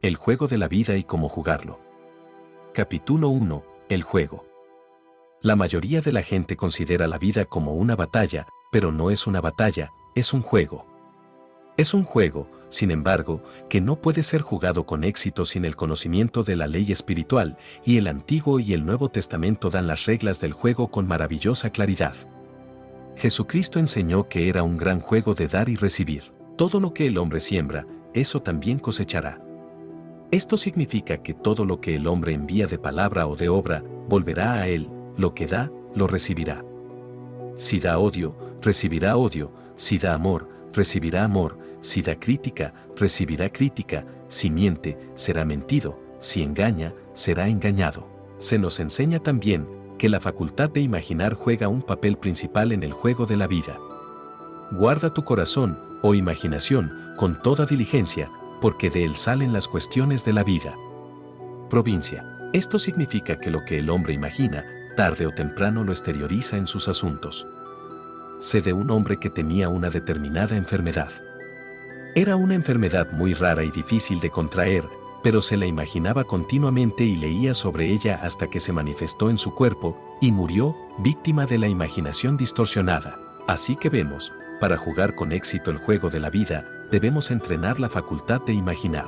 El juego de la vida y cómo jugarlo. Capítulo 1. El juego. La mayoría de la gente considera la vida como una batalla, pero no es una batalla, es un juego. Es un juego, sin embargo, que no puede ser jugado con éxito sin el conocimiento de la ley espiritual, y el Antiguo y el Nuevo Testamento dan las reglas del juego con maravillosa claridad. Jesucristo enseñó que era un gran juego de dar y recibir. Todo lo que el hombre siembra, eso también cosechará. Esto significa que todo lo que el hombre envía de palabra o de obra, volverá a él, lo que da, lo recibirá. Si da odio, recibirá odio, si da amor, recibirá amor, si da crítica, recibirá crítica, si miente, será mentido, si engaña, será engañado. Se nos enseña también que la facultad de imaginar juega un papel principal en el juego de la vida. Guarda tu corazón, oh imaginación, con toda diligencia, porque de él salen las cuestiones de la vida. Provincia. Esto significa que lo que el hombre imagina, tarde o temprano lo exterioriza en sus asuntos. Sé de un hombre que tenía una determinada enfermedad. Era una enfermedad muy rara y difícil de contraer, pero se la imaginaba continuamente y leía sobre ella hasta que se manifestó en su cuerpo, y murió, víctima de la imaginación distorsionada. Así que vemos, para jugar con éxito el juego de la vida, debemos entrenar la facultad de imaginar.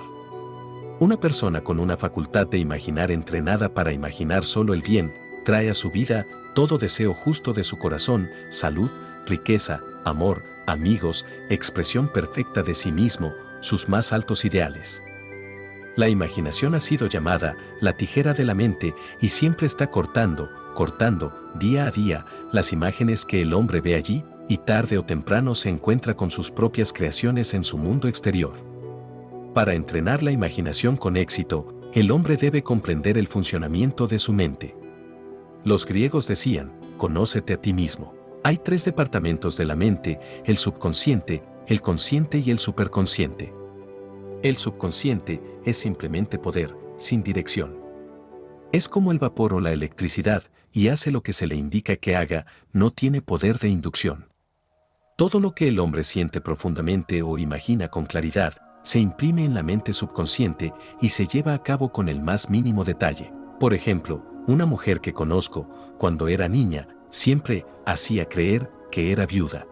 Una persona con una facultad de imaginar entrenada para imaginar solo el bien, trae a su vida todo deseo justo de su corazón, salud, riqueza, amor, amigos, expresión perfecta de sí mismo, sus más altos ideales. La imaginación ha sido llamada la tijera de la mente y siempre está cortando, día a día, las imágenes que el hombre ve allí, y tarde o temprano se encuentra con sus propias creaciones en su mundo exterior. Para entrenar la imaginación con éxito, el hombre debe comprender el funcionamiento de su mente. Los griegos decían, conócete a ti mismo. Hay 3 departamentos de la mente, el subconsciente, el consciente y el superconsciente. El subconsciente es simplemente poder, sin dirección. Es como el vapor o la electricidad, y hace lo que se le indica que haga, no tiene poder de inducción. Todo lo que el hombre siente profundamente o imagina con claridad, se imprime en la mente subconsciente y se lleva a cabo con el más mínimo detalle. Por ejemplo, una mujer que conozco, cuando era niña, siempre hacía creer que era viuda.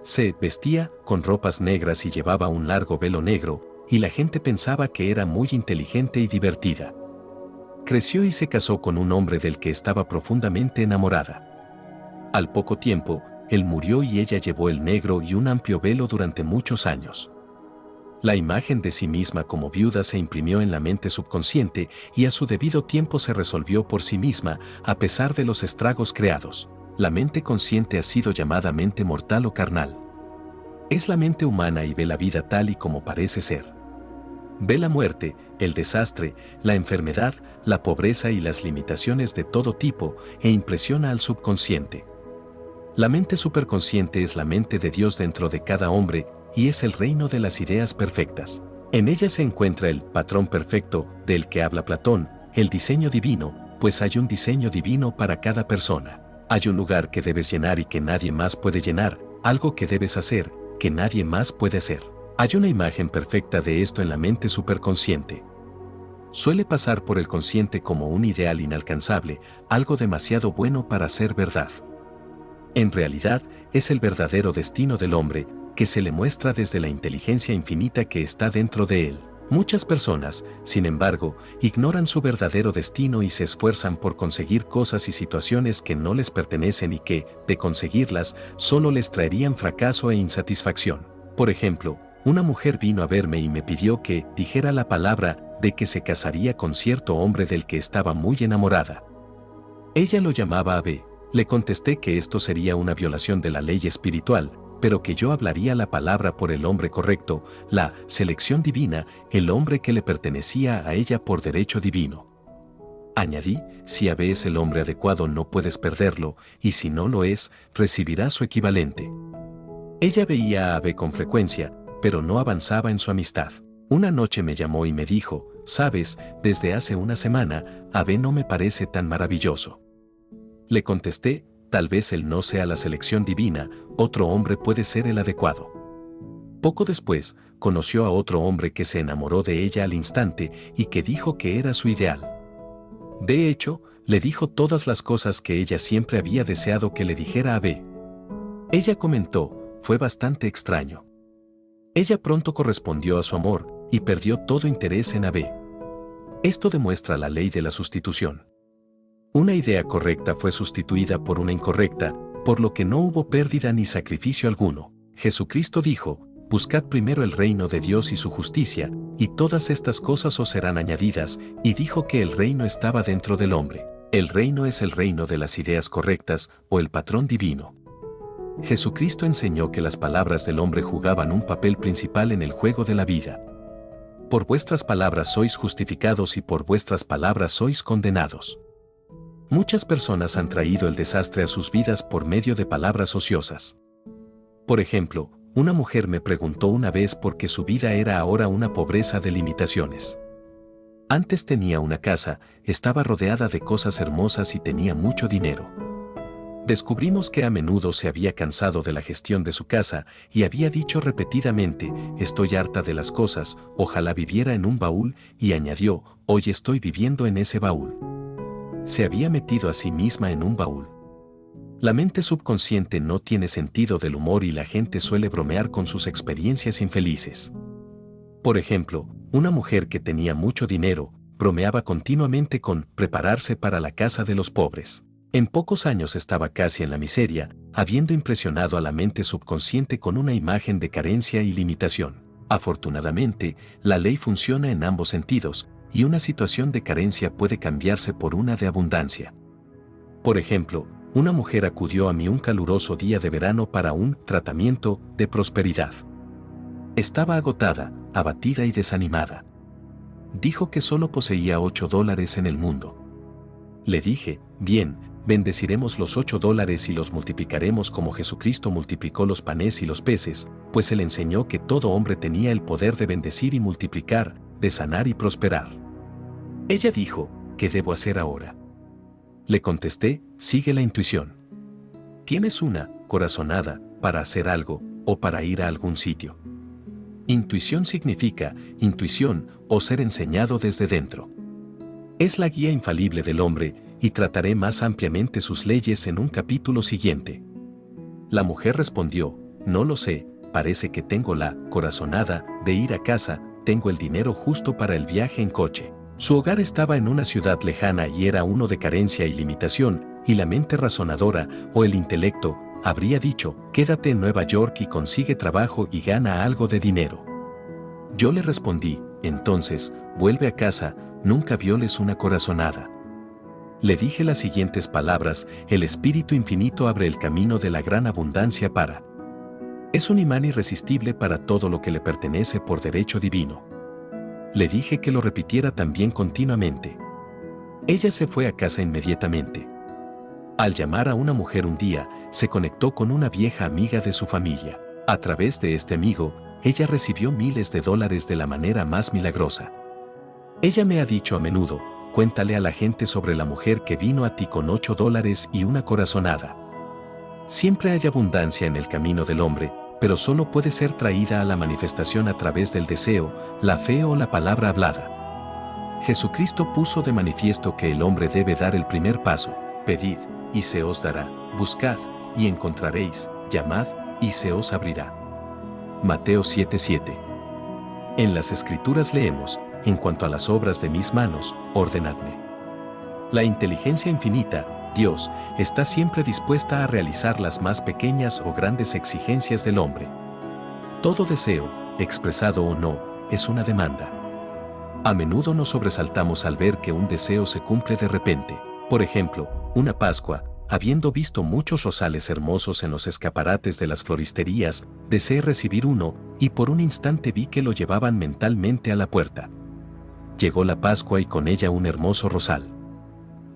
Se vestía con ropas negras y llevaba un largo velo negro, y la gente pensaba que era muy inteligente y divertida. Creció y se casó con un hombre del que estaba profundamente enamorada. Al poco tiempo, él murió y ella llevó el negro y un amplio velo durante muchos años. La imagen de sí misma como viuda se imprimió en la mente subconsciente y a su debido tiempo se resolvió por sí misma, a pesar de los estragos creados. La mente consciente ha sido llamada mente mortal o carnal. Es la mente humana y ve la vida tal y como parece ser. Ve la muerte, el desastre, la enfermedad, la pobreza y las limitaciones de todo tipo e impresiona al subconsciente. La mente superconsciente es la mente de Dios dentro de cada hombre y es el reino de las ideas perfectas. En ella se encuentra el patrón perfecto del que habla Platón, el diseño divino, pues hay un diseño divino para cada persona. Hay un lugar que debes llenar y que nadie más puede llenar, algo que debes hacer, que nadie más puede hacer. Hay una imagen perfecta de esto en la mente superconsciente. Suele pasar por el consciente como un ideal inalcanzable, algo demasiado bueno para ser verdad. En realidad, es el verdadero destino del hombre, que se le muestra desde la inteligencia infinita que está dentro de él. Muchas personas, sin embargo, ignoran su verdadero destino y se esfuerzan por conseguir cosas y situaciones que no les pertenecen y que, de conseguirlas, solo les traerían fracaso e insatisfacción. Por ejemplo, una mujer vino a verme y me pidió que dijera la palabra de que se casaría con cierto hombre del que estaba muy enamorada. Ella lo llamaba a B. Le contesté que esto sería una violación de la ley espiritual, pero que yo hablaría la palabra por el hombre correcto, la selección divina, el hombre que le pertenecía a ella por derecho divino. Añadí, si AB es el hombre adecuado no puedes perderlo, y si no lo es, recibirá su equivalente. Ella veía a AB con frecuencia, pero no avanzaba en su amistad. Una noche me llamó y me dijo, sabes, desde hace una semana, AB no me parece tan maravilloso. Le contesté, tal vez él no sea la selección divina, otro hombre puede ser el adecuado. Poco después, conoció a otro hombre que se enamoró de ella al instante y que dijo que era su ideal. De hecho, le dijo todas las cosas que ella siempre había deseado que le dijera a B. Ella comentó, fue bastante extraño. Ella pronto correspondió a su amor y perdió todo interés en A.B. Esto demuestra la ley de la sustitución. Una idea correcta fue sustituida por una incorrecta, por lo que no hubo pérdida ni sacrificio alguno. Jesucristo dijo, buscad primero el reino de Dios y su justicia, y todas estas cosas os serán añadidas, y dijo que el reino estaba dentro del hombre. El reino es el reino de las ideas correctas o el patrón divino. Jesucristo enseñó que las palabras del hombre jugaban un papel principal en el juego de la vida. Por vuestras palabras sois justificados y por vuestras palabras sois condenados. Muchas personas han traído el desastre a sus vidas por medio de palabras ociosas. Por ejemplo, una mujer me preguntó una vez por qué su vida era ahora una pobreza de limitaciones. Antes tenía una casa, estaba rodeada de cosas hermosas y tenía mucho dinero. Descubrimos que a menudo se había cansado de la gestión de su casa y había dicho repetidamente, estoy harta de las cosas, ojalá viviera en un baúl, y añadió, hoy estoy viviendo en ese baúl. Se había metido a sí misma en un baúl. La mente subconsciente no tiene sentido del humor y la gente suele bromear con sus experiencias infelices. Por ejemplo, una mujer que tenía mucho dinero, bromeaba continuamente con prepararse para la casa de los pobres. En pocos años estaba casi en la miseria, habiendo impresionado a la mente subconsciente con una imagen de carencia y limitación. Afortunadamente, la ley funciona en ambos sentidos, y una situación de carencia puede cambiarse por una de abundancia. Por ejemplo, una mujer acudió a mí un caluroso día de verano para un tratamiento de prosperidad. Estaba agotada, abatida y desanimada. Dijo que solo poseía $8 en el mundo. Le dije, bien, bendeciremos los $8 y los multiplicaremos como Jesucristo multiplicó los panes y los peces, pues él enseñó que todo hombre tenía el poder de bendecir y multiplicar, de sanar y prosperar. Ella dijo, ¿qué debo hacer ahora? Le contesté, sigue la intuición. Tienes una corazonada para hacer algo o para ir a algún sitio. Intuición significa intuición o ser enseñado desde dentro. Es la guía infalible del hombre y trataré más ampliamente sus leyes en un capítulo siguiente. La mujer respondió, no lo sé, parece que tengo la corazonada de ir a casa, tengo el dinero justo para el viaje en coche. Su hogar estaba en una ciudad lejana y era uno de carencia y limitación, y la mente razonadora, o el intelecto, habría dicho, quédate en Nueva York y consigue trabajo y gana algo de dinero. Yo le respondí, entonces, vuelve a casa, nunca violes una corazonada. Le dije las siguientes palabras, el Espíritu Infinito abre el camino de la gran abundancia para. Es un imán irresistible para todo lo que le pertenece por derecho divino. Le dije que lo repitiera también continuamente. Ella se fue a casa inmediatamente. Al llamar a una mujer un día, se conectó con una vieja amiga de su familia. A través de este amigo, ella recibió miles de dólares de la manera más milagrosa. Ella me ha dicho a menudo, cuéntale a la gente sobre la mujer que vino a ti con $8 y una corazonada. Siempre hay abundancia en el camino del hombre, pero solo puede ser traída a la manifestación a través del deseo, la fe o la palabra hablada. Jesucristo puso de manifiesto que el hombre debe dar el primer paso, pedid, y se os dará, buscad, y encontraréis, llamad, y se os abrirá. Mateo 7:7. En las Escrituras leemos, en cuanto a las obras de mis manos, ordenadme. La inteligencia infinita, Dios, está siempre dispuesta a realizar las más pequeñas o grandes exigencias del hombre. Todo deseo, expresado o no, es una demanda. A menudo nos sobresaltamos al ver que un deseo se cumple de repente. Por ejemplo, una Pascua, habiendo visto muchos rosales hermosos en los escaparates de las floristerías, deseé recibir uno, y por un instante vi que lo llevaban mentalmente a la puerta. Llegó la Pascua y con ella un hermoso rosal.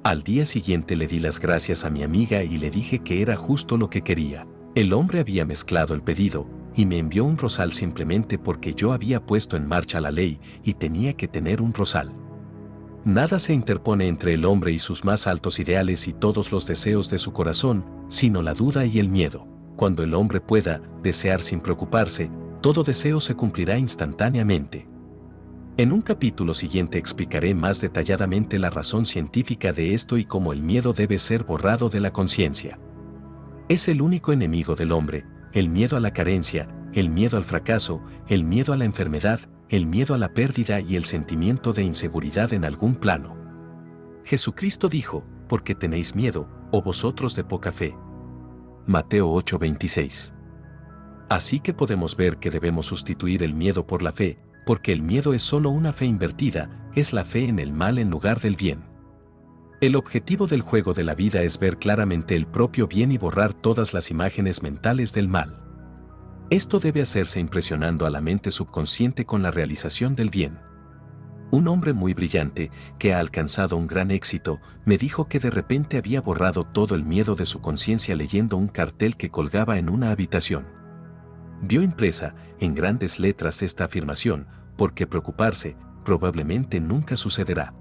Al día siguiente le di las gracias a mi amiga y le dije que era justo lo que quería. El hombre había mezclado el pedido, y me envió un rosal simplemente porque yo había puesto en marcha la ley y tenía que tener un rosal. Nada se interpone entre el hombre y sus más altos ideales y todos los deseos de su corazón, sino la duda y el miedo. Cuando el hombre pueda desear sin preocuparse, todo deseo se cumplirá instantáneamente. En un capítulo siguiente explicaré más detalladamente la razón científica de esto y cómo el miedo debe ser borrado de la conciencia. Es el único enemigo del hombre, el miedo a la carencia, el miedo al fracaso, el miedo a la enfermedad, el miedo a la pérdida y el sentimiento de inseguridad en algún plano. Jesucristo dijo, ¿por qué tenéis miedo, oh vosotros de poca fe? Mateo 8:26. Así que podemos ver que debemos sustituir el miedo por la fe, porque el miedo es solo una fe invertida, es la fe en el mal en lugar del bien. El objetivo del juego de la vida es ver claramente el propio bien y borrar todas las imágenes mentales del mal. Esto debe hacerse impresionando a la mente subconsciente con la realización del bien. Un hombre muy brillante, que ha alcanzado un gran éxito, me dijo que de repente había borrado todo el miedo de su conciencia leyendo un cartel que colgaba en una habitación. Vio impresa, en grandes letras esta afirmación, ¿por qué preocuparse? Probablemente nunca sucederá.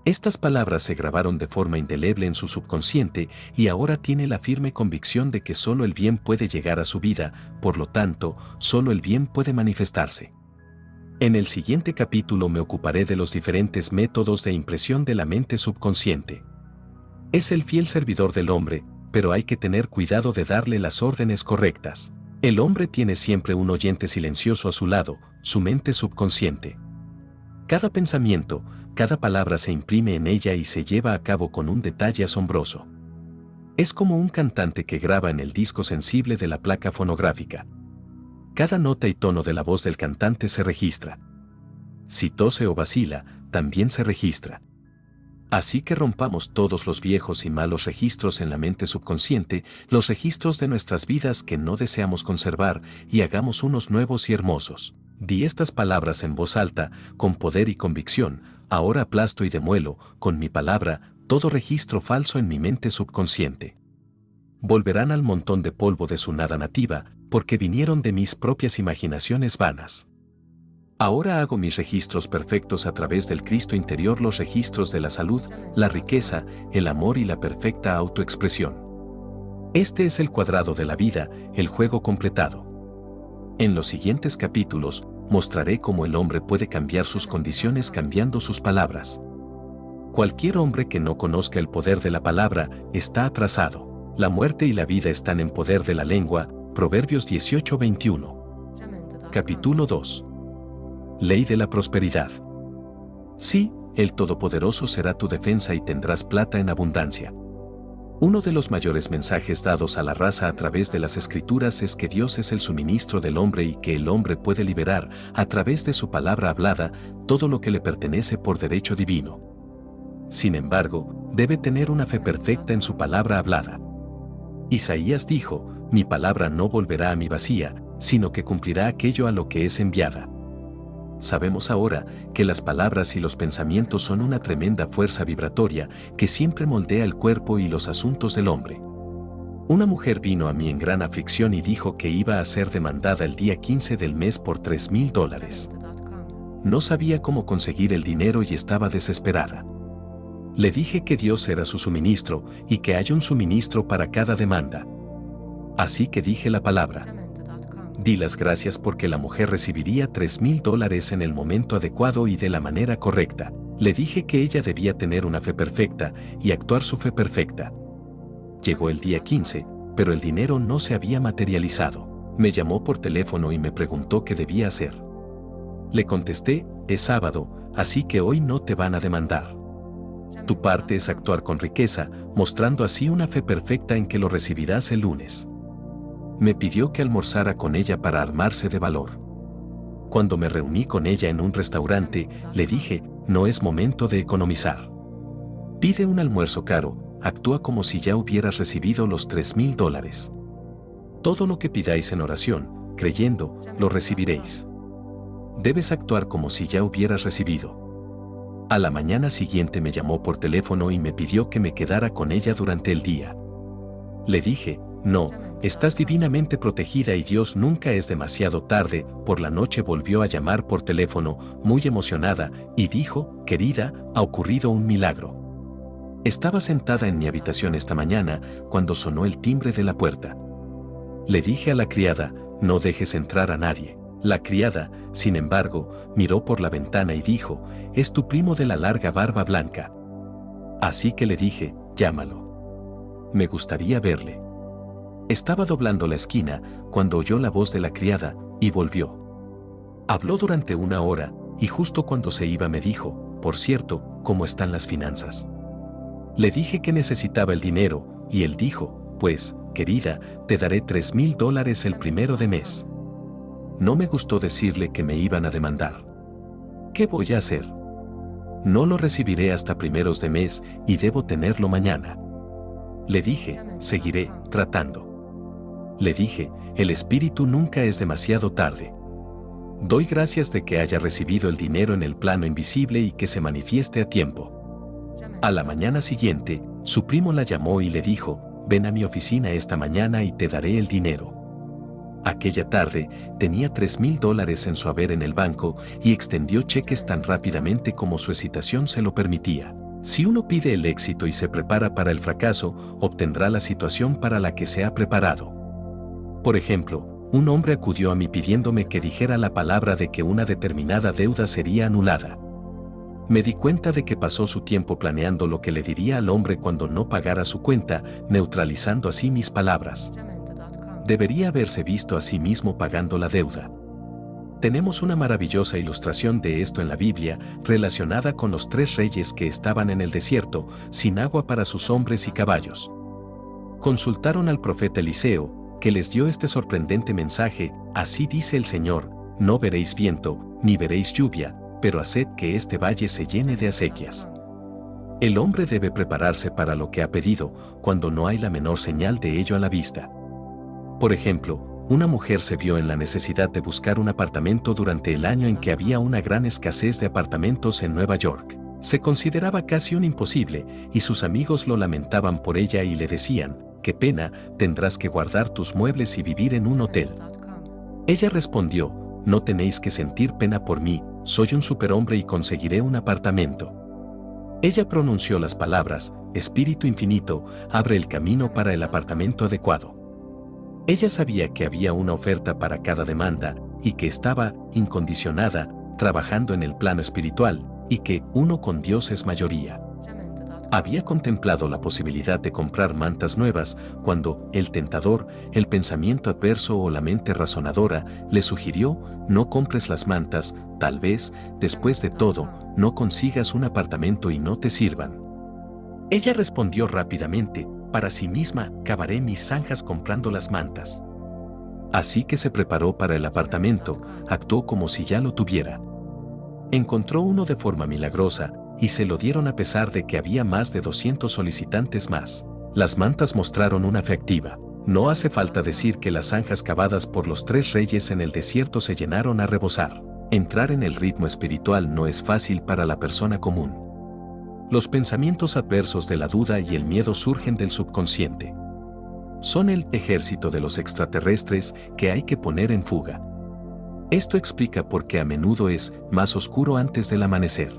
Estas palabras se grabaron de forma indeleble en su subconsciente y ahora tiene la firme convicción de que solo el bien puede llegar a su vida, por lo tanto, solo el bien puede manifestarse. En el siguiente capítulo me ocuparé de los diferentes métodos de impresión de la mente subconsciente. Es el fiel servidor del hombre, pero hay que tener cuidado de darle las órdenes correctas. El hombre tiene siempre un oyente silencioso a su lado, su mente subconsciente. Cada pensamiento, cada palabra se imprime en ella y se lleva a cabo con un detalle asombroso. Es como un cantante que graba en el disco sensible de la placa fonográfica. Cada nota y tono de la voz del cantante se registra. Si tose o vacila, también se registra. Así que rompamos todos los viejos y malos registros en la mente subconsciente, los registros de nuestras vidas que no deseamos conservar, y hagamos unos nuevos y hermosos. Di estas palabras en voz alta, con poder y convicción, ahora aplasto y demuelo, con mi palabra, todo registro falso en mi mente subconsciente. Volverán al montón de polvo de su nada nativa, porque vinieron de mis propias imaginaciones vanas. Ahora hago mis registros perfectos a través del Cristo interior, los registros de la salud, la riqueza, el amor y la perfecta autoexpresión. Este es el cuadrado de la vida, el juego completado. En los siguientes capítulos, mostraré cómo el hombre puede cambiar sus condiciones cambiando sus palabras. Cualquier hombre que no conozca el poder de la palabra está atrasado. La muerte y la vida están en poder de la lengua, Proverbios 18:21. Capítulo 2. Ley de la prosperidad. Sí, el Todopoderoso será tu defensa y tendrás plata en abundancia. Uno de los mayores mensajes dados a la raza a través de las Escrituras es que Dios es el suministro del hombre y que el hombre puede liberar, a través de su palabra hablada, todo lo que le pertenece por derecho divino. Sin embargo, debe tener una fe perfecta en su palabra hablada. Isaías dijo, mi palabra no volverá a mí vacía, sino que cumplirá aquello a lo que es enviada. Sabemos ahora que las palabras y los pensamientos son una tremenda fuerza vibratoria que siempre moldea el cuerpo y los asuntos del hombre. Una mujer vino a mí en gran aflicción y dijo que iba a ser demandada el día 15 del mes por $3,000. No sabía cómo conseguir el dinero y estaba desesperada. Le dije que Dios era su suministro y que hay un suministro para cada demanda. Así que dije la palabra. Di las gracias porque la mujer recibiría $3,000 en el momento adecuado y de la manera correcta. Le dije que ella debía tener una fe perfecta y actuar su fe perfecta. Llegó el día 15, pero el dinero no se había materializado. Me llamó por teléfono y me preguntó qué debía hacer. Le contesté, es sábado, así que hoy no te van a demandar. Tu parte es actuar con riqueza, mostrando así una fe perfecta en que lo recibirás el lunes. Me pidió que almorzara con ella para armarse de valor. Cuando me reuní con ella en un restaurante, le dije, no es momento de economizar. Pide un almuerzo caro, actúa como si ya hubieras recibido los $3,000. Todo lo que pidáis en oración, creyendo, lo recibiréis. Debes actuar como si ya hubieras recibido. A la mañana siguiente me llamó por teléfono y me pidió que me quedara con ella durante el día. Le dije, no, estás divinamente protegida y Dios nunca es demasiado tarde. Por la noche volvió a llamar por teléfono, muy emocionada, y dijo, querida, ha ocurrido un milagro. Estaba sentada en mi habitación esta mañana, cuando sonó el timbre de la puerta. Le dije a la criada, no dejes entrar a nadie. La criada, sin embargo, miró por la ventana y dijo, es tu primo de la larga barba blanca. Así que le dije, llámalo. Me gustaría verle. Estaba doblando la esquina cuando oyó la voz de la criada y volvió. Habló durante 1 hora y justo cuando se iba me dijo, por cierto, ¿cómo están las finanzas? Le dije que necesitaba el dinero y él dijo, pues, querida, te daré $3,000 el primero de mes. No me gustó decirle que me iban a demandar. ¿Qué voy a hacer? No lo recibiré hasta primeros de mes y debo tenerlo mañana. Le dije, seguiré tratando. Le dije, el espíritu nunca es demasiado tarde. Doy gracias de que haya recibido el dinero en el plano invisible y que se manifieste a tiempo. A la mañana siguiente, su primo la llamó y le dijo, ven a mi oficina esta mañana y te daré el dinero. Aquella tarde, tenía $3,000 en su haber en el banco y extendió cheques tan rápidamente como su excitación se lo permitía. Si uno pide el éxito y se prepara para el fracaso, obtendrá la situación para la que se ha preparado. Por ejemplo, un hombre acudió a mí pidiéndome que dijera la palabra de que una determinada deuda sería anulada. Me di cuenta de que pasó su tiempo planeando lo que le diría al hombre cuando no pagara su cuenta, neutralizando así mis palabras. Debería haberse visto a sí mismo pagando la deuda. Tenemos una maravillosa ilustración de esto en la Biblia, relacionada con los 3 reyes que estaban en el desierto, sin agua para sus hombres y caballos. Consultaron al profeta Eliseo, que les dio este sorprendente mensaje, así dice el Señor, no veréis viento, ni veréis lluvia, pero haced que este valle se llene de acequias. El hombre debe prepararse para lo que ha pedido, cuando no hay la menor señal de ello a la vista. Por ejemplo, una mujer se vio en la necesidad de buscar un apartamento durante el año en que había una gran escasez de apartamentos en Nueva York. Se consideraba casi un imposible, y sus amigos lo lamentaban por ella y le decían, qué pena, tendrás que guardar tus muebles y vivir en un hotel. Ella respondió, no tenéis que sentir pena por mí, soy un superhombre y conseguiré un apartamento. Ella pronunció las palabras, Espíritu Infinito, abre el camino para el apartamento adecuado. Ella sabía que había una oferta para cada demanda, y que estaba, incondicionada, trabajando en el plano espiritual, y que uno con Dios es mayoría. Había contemplado la posibilidad de comprar mantas nuevas, cuando el tentador, el pensamiento adverso o la mente razonadora, le sugirió, no compres las mantas, tal vez, después de todo, no consigas un apartamento y no te sirvan. Ella respondió rápidamente, para sí misma, cavaré mis zanjas comprando las mantas. Así que se preparó para el apartamento, actuó como si ya lo tuviera. Encontró uno de forma milagrosa, y se lo dieron a pesar de que había más de 200 solicitantes más. Las mantas mostraron una fe activa. No hace falta decir que las zanjas cavadas por los 3 reyes en el desierto se llenaron a rebosar. Entrar en el ritmo espiritual no es fácil para la persona común. Los pensamientos adversos de la duda y el miedo surgen del subconsciente. Son el ejército de los extraterrestres que hay que poner en fuga. Esto explica por qué a menudo es más oscuro antes del amanecer.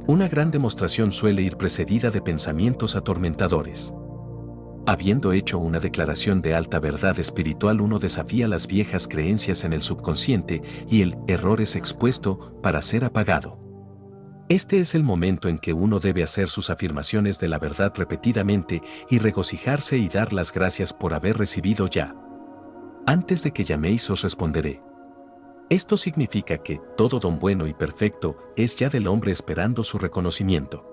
Una gran demostración suele ir precedida de pensamientos atormentadores. Habiendo hecho una declaración de alta verdad espiritual, uno desafía las viejas creencias en el subconsciente y el error es expuesto para ser apagado. Este es el momento en que uno debe hacer sus afirmaciones de la verdad repetidamente y regocijarse y dar las gracias por haber recibido ya. Antes de que llaméis os responderé. Esto significa que todo don bueno y perfecto es ya del hombre esperando su reconocimiento.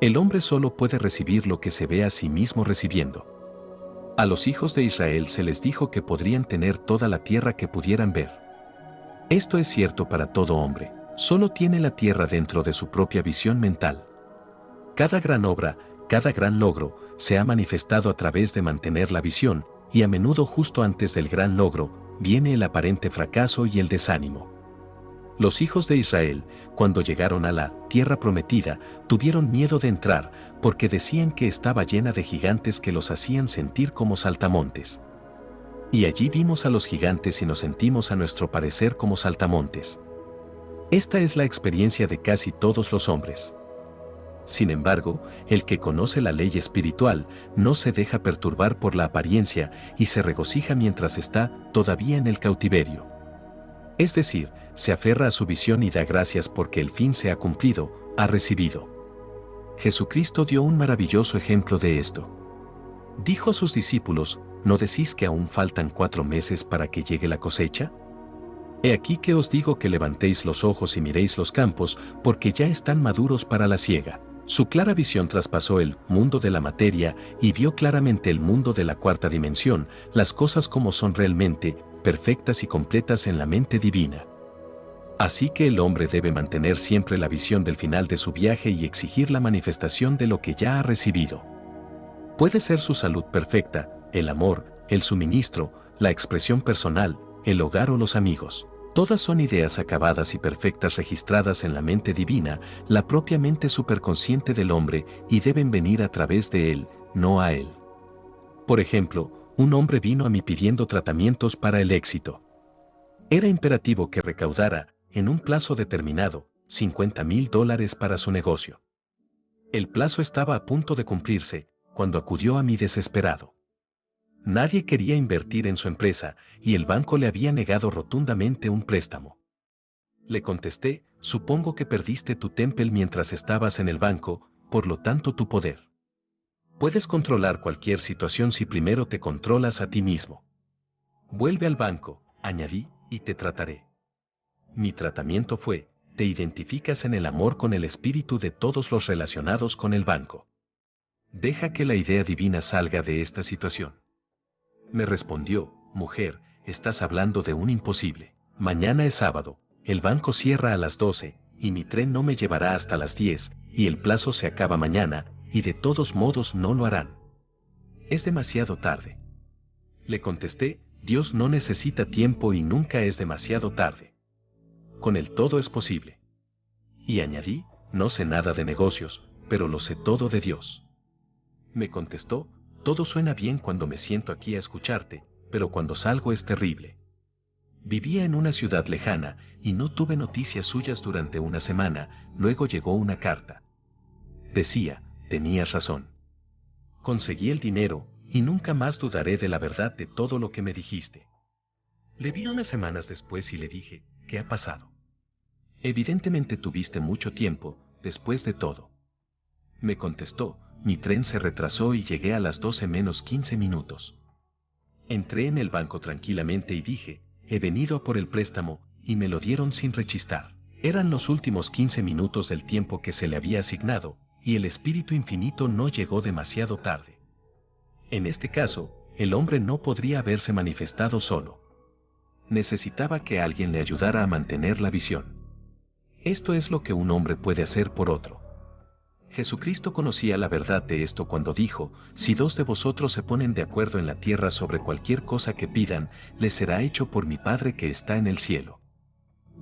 El hombre solo puede recibir lo que se ve a sí mismo recibiendo. A los hijos de Israel se les dijo que podrían tener toda la tierra que pudieran ver. Esto es cierto para todo hombre. Solo tiene la tierra dentro de su propia visión mental. Cada gran obra, cada gran logro, se ha manifestado a través de mantener la visión, y a menudo justo antes del gran logro, viene el aparente fracaso y el desánimo. Los hijos de Israel, cuando llegaron a la tierra prometida, tuvieron miedo de entrar, porque decían que estaba llena de gigantes que los hacían sentir como saltamontes. Y allí vimos a los gigantes y nos sentimos a nuestro parecer como saltamontes. Esta es la experiencia de casi todos los hombres. Sin embargo, el que conoce la ley espiritual no se deja perturbar por la apariencia y se regocija mientras está todavía en el cautiverio. Es decir, se aferra a su visión y da gracias porque el fin se ha cumplido, ha recibido. Jesucristo dio un maravilloso ejemplo de esto. Dijo a sus discípulos, ¿no decís que aún faltan 4 meses para que llegue la cosecha? He aquí que os digo que levantéis los ojos y miréis los campos, porque ya están maduros para la siega. Su clara visión traspasó el mundo de la materia y vio claramente el mundo de la cuarta dimensión, las cosas como son realmente, perfectas y completas en la mente divina. Así que el hombre debe mantener siempre la visión del final de su viaje y exigir la manifestación de lo que ya ha recibido. Puede ser su salud perfecta, el amor, el suministro, la expresión personal, el hogar o los amigos. Todas son ideas acabadas y perfectas registradas en la mente divina, la propia mente superconsciente del hombre, y deben venir a través de él, no a él. Por ejemplo, un hombre vino a mí pidiendo tratamientos para el éxito. Era imperativo que recaudara, en un plazo determinado, $50,000 para su negocio. El plazo estaba a punto de cumplirse, cuando acudió a mí desesperado. Nadie quería invertir en su empresa, y el banco le había negado rotundamente un préstamo. Le contesté, supongo que perdiste tu temple mientras estabas en el banco, por lo tanto tu poder. Puedes controlar cualquier situación si primero te controlas a ti mismo. Vuelve al banco, añadí, y te trataré. Mi tratamiento fue, te identificas en el amor con el espíritu de todos los relacionados con el banco. Deja que la idea divina salga de esta situación. Me respondió, mujer, estás hablando de un imposible. Mañana es sábado, el banco cierra a las 12, y mi tren no me llevará hasta las 10, y el plazo se acaba mañana, y de todos modos no lo harán. Es demasiado tarde. Le contesté, Dios no necesita tiempo y nunca es demasiado tarde. Con él todo es posible. Y añadí, no sé nada de negocios, pero lo sé todo de Dios. Me contestó, todo suena bien cuando me siento aquí a escucharte, pero cuando salgo es terrible. Vivía en una ciudad lejana, y no tuve noticias suyas durante una semana, luego llegó una carta. Decía, tenías razón. Conseguí el dinero, y nunca más dudaré de la verdad de todo lo que me dijiste. Le vi unas semanas después y le dije, ¿qué ha pasado? Evidentemente tuviste mucho tiempo, después de todo. Me contestó, mi tren se retrasó y llegué a las 12 menos 15 minutos. Entré en el banco tranquilamente y dije, he venido a por el préstamo, y me lo dieron sin rechistar. Eran los últimos 15 minutos del tiempo que se le había asignado, y el Espíritu Infinito no llegó demasiado tarde. En este caso, el hombre no podría haberse manifestado solo. Necesitaba que alguien le ayudara a mantener la visión. Esto es lo que un hombre puede hacer por otro. Jesucristo conocía la verdad de esto cuando dijo, si 2 de vosotros se ponen de acuerdo en la tierra sobre cualquier cosa que pidan, les será hecho por mi Padre que está en el cielo.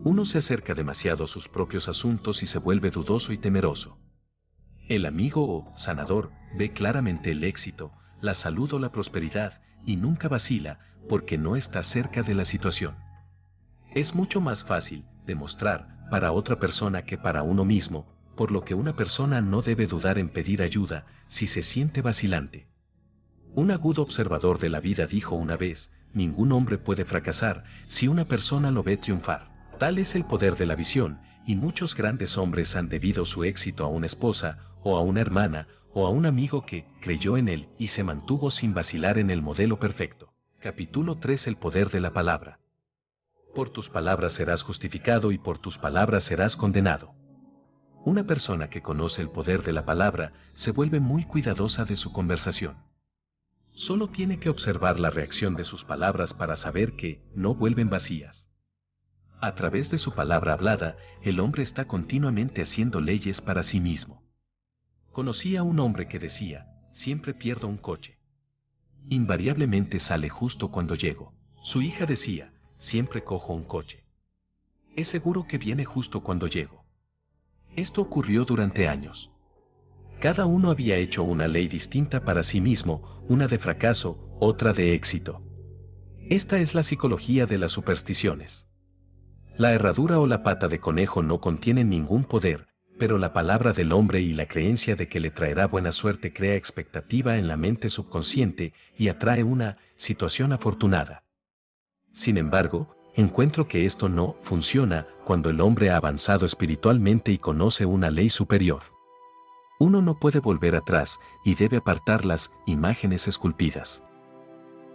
Uno se acerca demasiado a sus propios asuntos y se vuelve dudoso y temeroso. El amigo o sanador ve claramente el éxito, la salud o la prosperidad, y nunca vacila, porque no está cerca de la situación. Es mucho más fácil demostrar para otra persona que para uno mismo, por lo que una persona no debe dudar en pedir ayuda si se siente vacilante. Un agudo observador de la vida dijo una vez, ningún hombre puede fracasar si una persona lo ve triunfar. Tal es el poder de la visión, y muchos grandes hombres han debido su éxito a una esposa, o a una hermana, o a un amigo que creyó en él y se mantuvo sin vacilar en el modelo perfecto. Capítulo 3. El poder de la palabra. Por tus palabras serás justificado y por tus palabras serás condenado. Una persona que conoce el poder de la palabra se vuelve muy cuidadosa de su conversación. Solo tiene que observar la reacción de sus palabras para saber que no vuelven vacías. A través de su palabra hablada, el hombre está continuamente haciendo leyes para sí mismo. Conocí a un hombre que decía, siempre pierdo un coche. Invariablemente sale justo cuando llego. Su hija decía, siempre cojo un coche. Es seguro que viene justo cuando llego. Esto ocurrió durante años. Cada uno había hecho una ley distinta para sí mismo, una de fracaso, otra de éxito. Esta es la psicología de las supersticiones. La herradura o la pata de conejo no contienen ningún poder, pero la palabra del hombre y la creencia de que le traerá buena suerte crea expectativa en la mente subconsciente y atrae una situación afortunada. Sin embargo, encuentro que esto no funciona cuando el hombre ha avanzado espiritualmente y conoce una ley superior. Uno no puede volver atrás y debe apartar las imágenes esculpidas.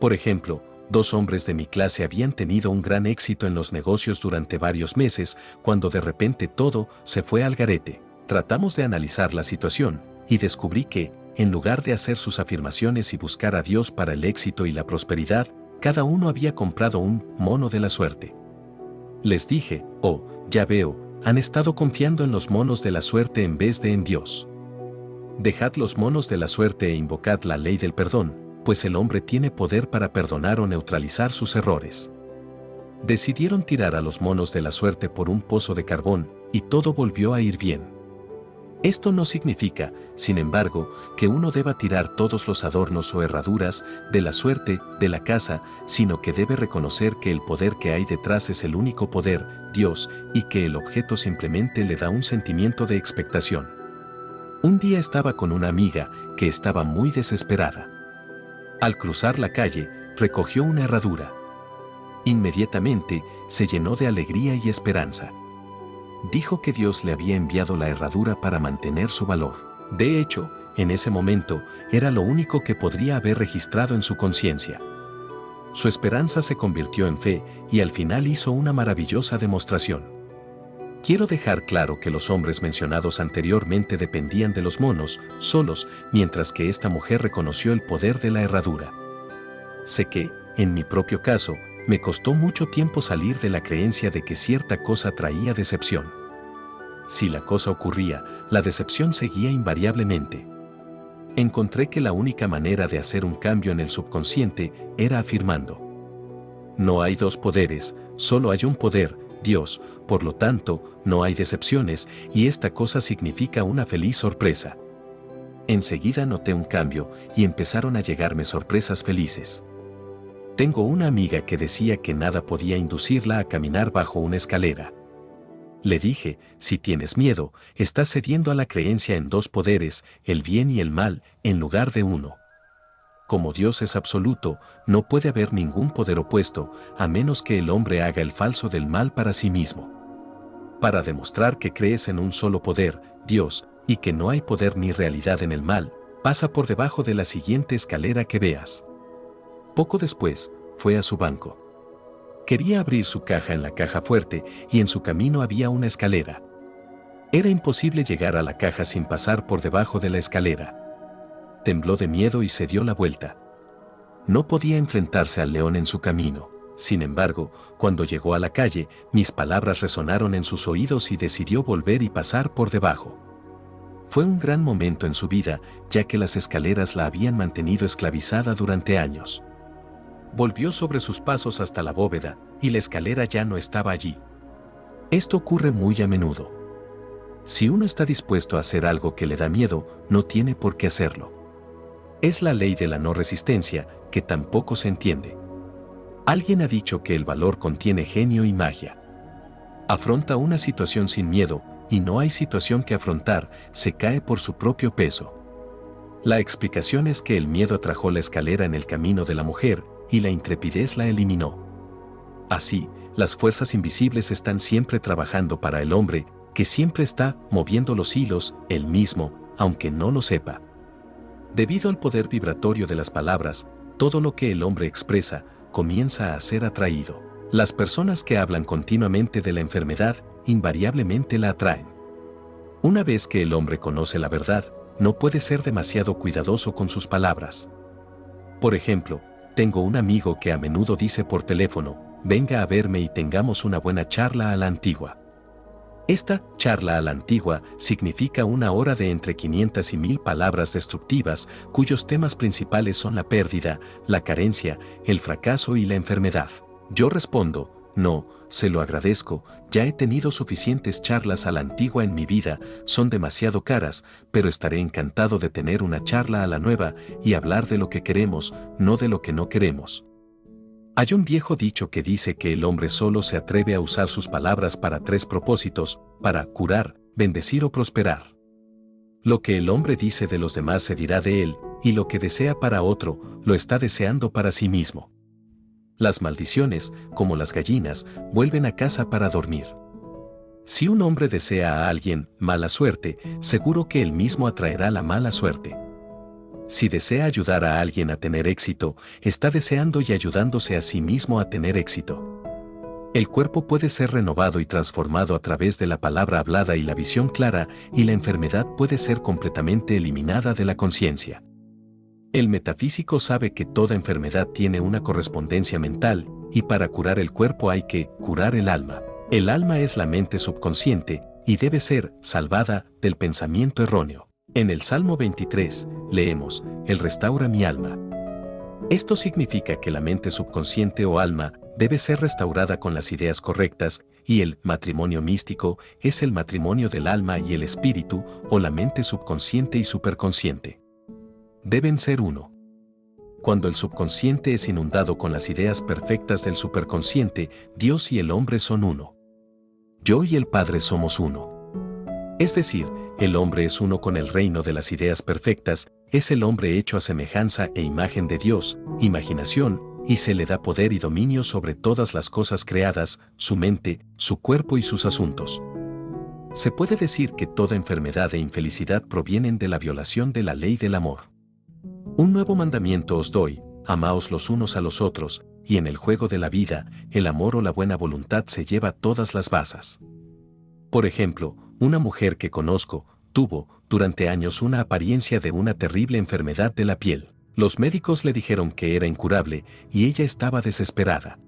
Por ejemplo, 2 hombres de mi clase habían tenido un gran éxito en los negocios durante varios meses, cuando de repente todo se fue al garete. Tratamos de analizar la situación y descubrí que, en lugar de hacer sus afirmaciones y buscar a Dios para el éxito y la prosperidad, cada uno había comprado un mono de la suerte. Les dije, oh, ya veo, han estado confiando en los monos de la suerte en vez de en Dios. Dejad los monos de la suerte e invocad la ley del perdón, pues el hombre tiene poder para perdonar o neutralizar sus errores. Decidieron tirar a los monos de la suerte por un pozo de carbón, y todo volvió a ir bien. Esto no significa, sin embargo, que uno deba tirar todos los adornos o herraduras de la suerte de la casa, sino que debe reconocer que el poder que hay detrás es el único poder, Dios, y que el objeto simplemente le da un sentimiento de expectación. Un día estaba con una amiga que estaba muy desesperada. Al cruzar la calle, recogió una herradura. Inmediatamente, se llenó de alegría y esperanza. Dijo que Dios le había enviado la herradura para mantener su valor. De hecho, en ese momento, era lo único que podría haber registrado en su conciencia. Su esperanza se convirtió en fe y al final hizo una maravillosa demostración. Quiero dejar claro que los hombres mencionados anteriormente dependían de los monos solos, mientras que esta mujer reconoció el poder de la herradura. Sé que, en mi propio caso, me costó mucho tiempo salir de la creencia de que cierta cosa traía decepción. Si la cosa ocurría, la decepción seguía invariablemente. Encontré que la única manera de hacer un cambio en el subconsciente era afirmando: no hay 2 poderes, solo hay un poder, Dios, por lo tanto, no hay decepciones, y esta cosa significa una feliz sorpresa. Enseguida noté un cambio y empezaron a llegarme sorpresas felices. Tengo una amiga que decía que nada podía inducirla a caminar bajo una escalera. Le dije, si tienes miedo, estás cediendo a la creencia en 2 poderes, el bien y el mal, en lugar de uno. Como Dios es absoluto, no puede haber ningún poder opuesto, a menos que el hombre haga el falso del mal para sí mismo. Para demostrar que crees en un solo poder, Dios, y que no hay poder ni realidad en el mal, pasa por debajo de la siguiente escalera que veas. Poco después, fue a su banco. Quería abrir su caja en la caja fuerte y en su camino había una escalera. Era imposible llegar a la caja sin pasar por debajo de la escalera. Tembló de miedo y se dio la vuelta. No podía enfrentarse al león en su camino. Sin embargo, cuando llegó a la calle, mis palabras resonaron en sus oídos y decidió volver y pasar por debajo. Fue un gran momento en su vida, ya que las escaleras la habían mantenido esclavizada durante años. Volvió sobre sus pasos hasta la bóveda, y la escalera ya no estaba allí. Esto ocurre muy a menudo. Si uno está dispuesto a hacer algo que le da miedo, no tiene por qué hacerlo. Es la ley de la no resistencia, que tampoco se entiende. Alguien ha dicho que el valor contiene genio y magia. Afronta una situación sin miedo, y no hay situación que afrontar, se cae por su propio peso. La explicación es que el miedo atrajo la escalera en el camino de la mujer, y la intrepidez la eliminó. Así, las fuerzas invisibles están siempre trabajando para el hombre, que siempre está moviendo los hilos, él mismo, aunque no lo sepa. Debido al poder vibratorio de las palabras, todo lo que el hombre expresa comienza a ser atraído. Las personas que hablan continuamente de la enfermedad invariablemente la atraen. Una vez que el hombre conoce la verdad, no puede ser demasiado cuidadoso con sus palabras. Por ejemplo, tengo un amigo que a menudo dice por teléfono: venga a verme y tengamos una buena charla a la antigua. Esta charla a la antigua significa una hora de entre 500 y 1000 palabras destructivas, cuyos temas principales son la pérdida, la carencia, el fracaso y la enfermedad. Yo respondo: no, se lo agradezco, ya he tenido suficientes charlas a la antigua en mi vida, son demasiado caras, pero estaré encantado de tener una charla a la nueva y hablar de lo que queremos, no de lo que no queremos. Hay un viejo dicho que dice que el hombre solo se atreve a usar sus palabras para 3 propósitos: para curar, bendecir o prosperar. Lo que el hombre dice de los demás se dirá de él, y lo que desea para otro, lo está deseando para sí mismo. Las maldiciones, como las gallinas, vuelven a casa para dormir. Si un hombre desea a alguien mala suerte, seguro que él mismo atraerá la mala suerte. Si desea ayudar a alguien a tener éxito, está deseando y ayudándose a sí mismo a tener éxito. El cuerpo puede ser renovado y transformado a través de la palabra hablada y la visión clara, y la enfermedad puede ser completamente eliminada de la conciencia. El metafísico sabe que toda enfermedad tiene una correspondencia mental, y para curar el cuerpo hay que curar el alma. El alma es la mente subconsciente, y debe ser salvada del pensamiento erróneo. En el Salmo 23, leemos, Él restaura mi alma. Esto significa que la mente subconsciente o alma debe ser restaurada con las ideas correctas, y el matrimonio místico es el matrimonio del alma y el espíritu, o la mente subconsciente y superconsciente. Deben ser uno. Cuando el subconsciente es inundado con las ideas perfectas del superconsciente, Dios y el hombre son uno. Yo y el Padre somos uno. Es decir, el hombre es uno con el reino de las ideas perfectas, es el hombre hecho a semejanza e imagen de Dios, imaginación, y se le da poder y dominio sobre todas las cosas creadas, su mente, su cuerpo y sus asuntos. Se puede decir que toda enfermedad e infelicidad provienen de la violación de la ley del amor. Un nuevo mandamiento os doy, amaos los unos a los otros, y en el juego de la vida, el amor o la buena voluntad se lleva todas las basas. Por ejemplo, una mujer que conozco, tuvo, durante años una apariencia de una terrible enfermedad de la piel. Los médicos le dijeron que era incurable, y ella estaba desesperada.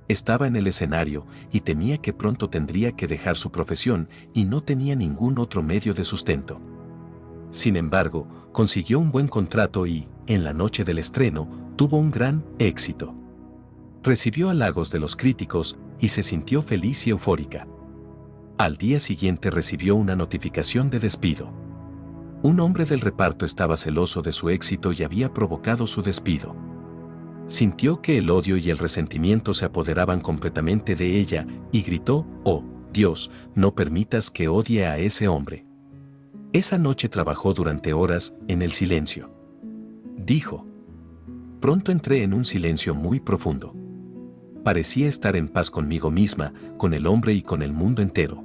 Estaba en el escenario, y temía que pronto tendría que dejar su profesión, y no tenía ningún otro medio de sustento. Sin embargo, consiguió un buen contrato y, en la noche del estreno, tuvo un gran éxito. Recibió halagos de los críticos, y se sintió feliz y eufórica. Al día siguiente recibió una notificación de despido. Un hombre del reparto estaba celoso de su éxito y había provocado su despido. Sintió que el odio y el resentimiento se apoderaban completamente de ella, y gritó, «Oh, Dios, no permitas que odie a ese hombre». Esa noche trabajó durante horas, en el silencio. Dijo. Pronto entré en un silencio muy profundo. Parecía estar en paz conmigo misma, con el hombre y con el mundo entero.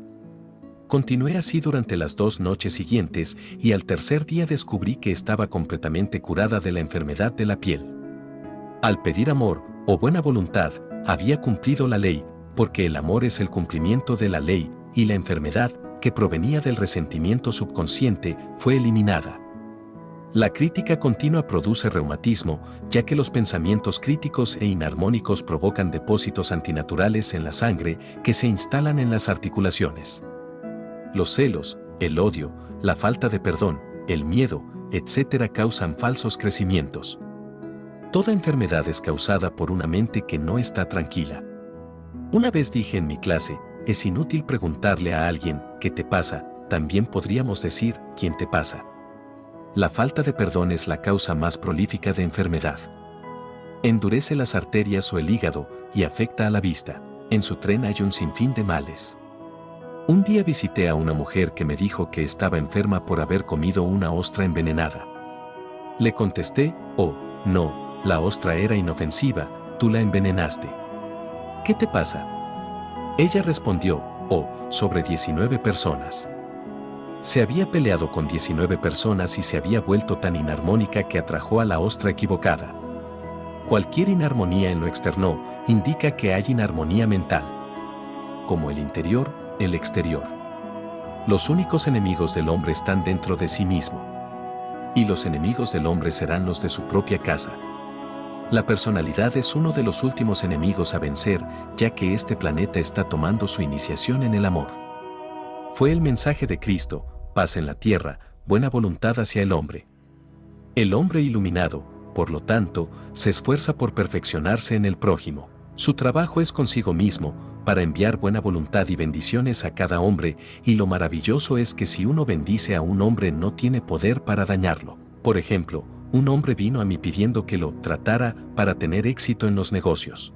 Continué así durante las 2 noches siguientes, y al tercer día descubrí que estaba completamente curada de la enfermedad de la piel. Al pedir amor, o buena voluntad, había cumplido la ley, porque el amor es el cumplimiento de la ley, y la enfermedad, que provenía del resentimiento subconsciente, fue eliminada. La crítica continua produce reumatismo, ya que los pensamientos críticos e inarmónicos provocan depósitos antinaturales en la sangre que se instalan en las articulaciones. Los celos, el odio, la falta de perdón, el miedo, etc. causan falsos crecimientos. Toda enfermedad es causada por una mente que no está tranquila. Una vez dije en mi clase, es inútil preguntarle a alguien, ¿qué te pasa? También podríamos decir, ¿quién te pasa? La falta de perdón es la causa más prolífica de enfermedad. Endurece las arterias o el hígado y afecta a la vista. En su tren hay un sinfín de males. Un día visité a una mujer que me dijo que estaba enferma por haber comido una ostra envenenada. Le contesté, oh, no, la ostra era inofensiva, tú la envenenaste. ¿Qué te pasa? Ella respondió, oh, sobre 19 personas. Se había peleado con 19 personas y se había vuelto tan inarmónica que atrajo a la ostra equivocada. Cualquier inarmonía en lo externo indica que hay inarmonía mental. Como el interior, el exterior. Los únicos enemigos del hombre están dentro de sí mismo. Y los enemigos del hombre serán los de su propia casa. La personalidad es uno de los últimos enemigos a vencer, ya que este planeta está tomando su iniciación en el amor. Fue el mensaje de Cristo, paz en la tierra, buena voluntad hacia el hombre. El hombre iluminado, por lo tanto, se esfuerza por perfeccionarse en el prójimo. Su trabajo es consigo mismo, para enviar buena voluntad y bendiciones a cada hombre, y lo maravilloso es que si uno bendice a un hombre no tiene poder para dañarlo. Por ejemplo, un hombre vino a mí pidiendo que lo tratara para tener éxito en los negocios.